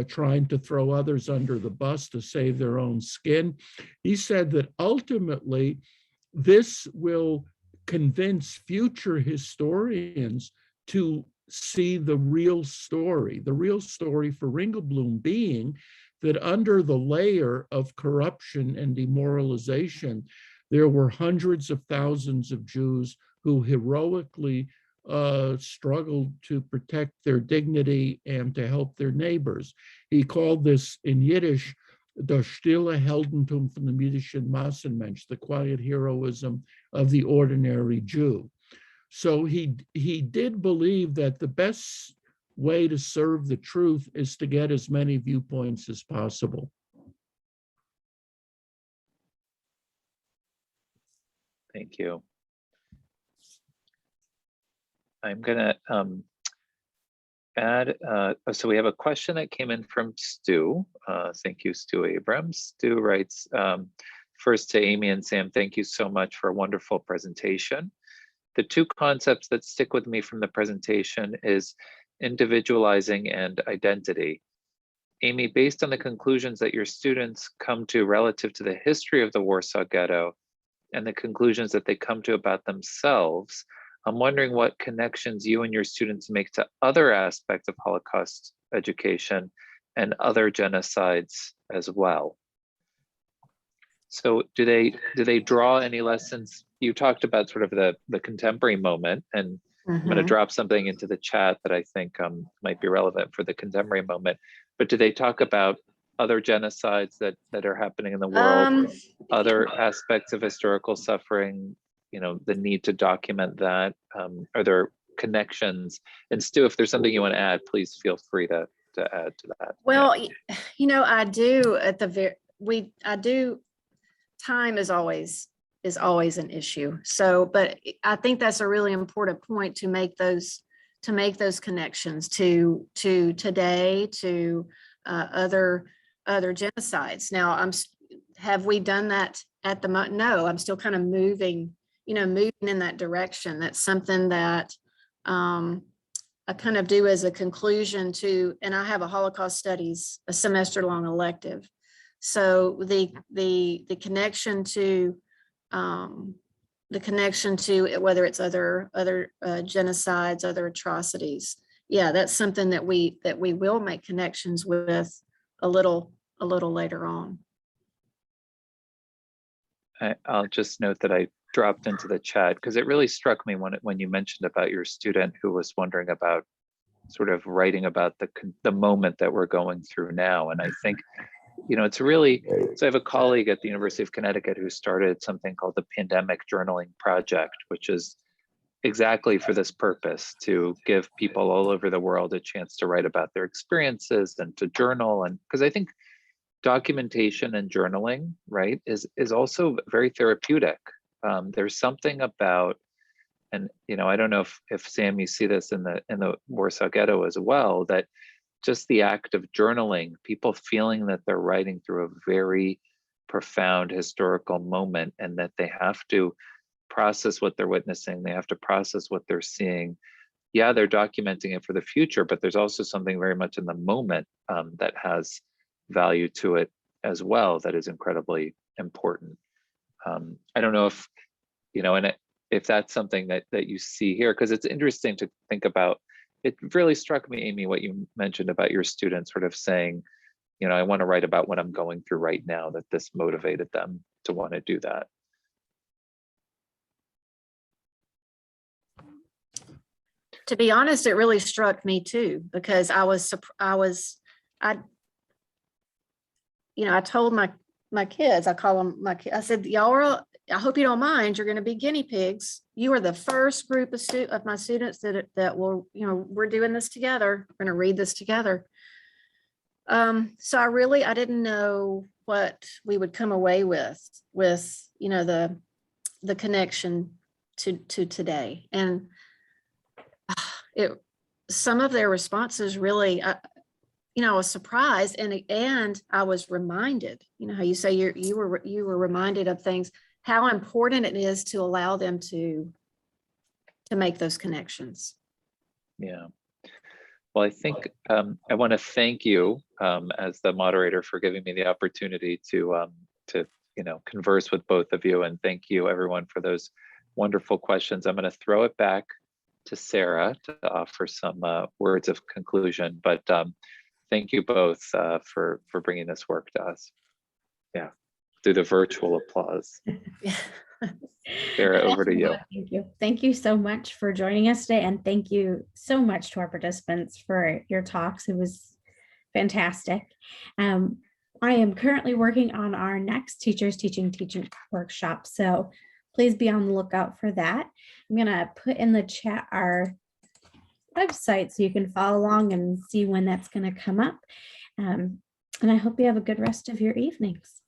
trying to throw others under the bus to save their own skin. He said that ultimately this will convince future historians to see the real story for Ringelblum being that under the layer of corruption and demoralization, there were hundreds of thousands of Jews who heroically struggled to protect their dignity and to help their neighbors. He called this in Yiddish, das stille Heldentum von dem jüdischen Massenmensch, the quiet heroism of the ordinary Jew. So he did believe that the best way to serve the truth is to get as many viewpoints as possible. Thank you. I'm gonna add, so we have a question that came in from Stu. Thank you, Stu Abrams. Stu writes, first to Amy and Sam, thank you so much for a wonderful presentation. The 2 concepts that stick with me from the presentation is individualizing and identity. Amy, based on the conclusions that your students come to relative to the history of the Warsaw Ghetto and the conclusions that they come to about themselves, I'm wondering what connections you and your students make to other aspects of Holocaust education and other genocides as well. So do they draw any lessons? You talked about sort of the contemporary moment, and I'm going to drop something into the chat that I think might be relevant for the contemporary moment. But do they talk about other genocides that are happening in the world, other aspects of historical suffering, you know, the need to document that? Are there connections? And Stu, if there's something you want to add, please feel free to add to that. Well, you know, I do at the I do. Time is always an issue. So, but I think that's a really important point to make those connections to today, to other genocides. Now, have we done that at the moment? No, I'm still kind of moving in that direction. That's something that I kind of do as a conclusion to, and I have a Holocaust studies, a semester-long elective. So the connection to whether it's other genocides, other atrocities, yeah, that's something that we will make connections with a little later on. I'll just note that I dropped into the chat because it really struck me when you mentioned about your student who was wondering about sort of writing about the moment that we're going through now. And I think, you know, it's really, so I have a colleague at the University of Connecticut who started something called the Pandemic Journaling Project, which is exactly for this purpose, to give people all over the world a chance to write about their experiences and to journal. And because I think documentation and journaling, right, is also very therapeutic. There's something about, and you know, I don't know if Sam, you see this in the Warsaw Ghetto as well, that just the act of journaling, people feeling that they're writing through a very profound historical moment, and that they have to process what they're witnessing, they have to process what they're seeing. Yeah, they're documenting it for the future, but there's also something very much in the moment that has value to it as well, that is incredibly important. I don't know if, you know, and if that's something that you see here, because it's interesting to think about. It really struck me, Amy, what you mentioned about your students sort of saying, you know, I want to write about what I'm going through right now, that this motivated them to want to do that. To be honest, it really struck me too, because I told my kids, I call them my kids, I said, I hope you don't mind, you're going to be guinea pigs. You are the first group of my students that will, you know, we're doing this together. We're going to read this together. So I didn't know what we would come away with, you know, the connection to today. And some of their responses really, you know, I was surprised, and I was reminded, you know, how you say you were reminded of things, how important it is to allow them to make those connections. Yeah. Well, I think I want to thank you as the moderator for giving me the opportunity to you know, converse with both of you, and thank you everyone for those wonderful questions. I'm going to throw it back to Sarah to offer some words of conclusion, but thank you both for bringing this work to us. Yeah, through the virtual applause. Sarah, over to you. Thank you. Thank you so much for joining us today. And thank you so much to our participants for your talks. It was fantastic. I am currently working on our next Teachers Teaching workshop. So please be on the lookout for that. I'm going to put in the chat our website so you can follow along and see when that's going to come up. And I hope you have a good rest of your evenings.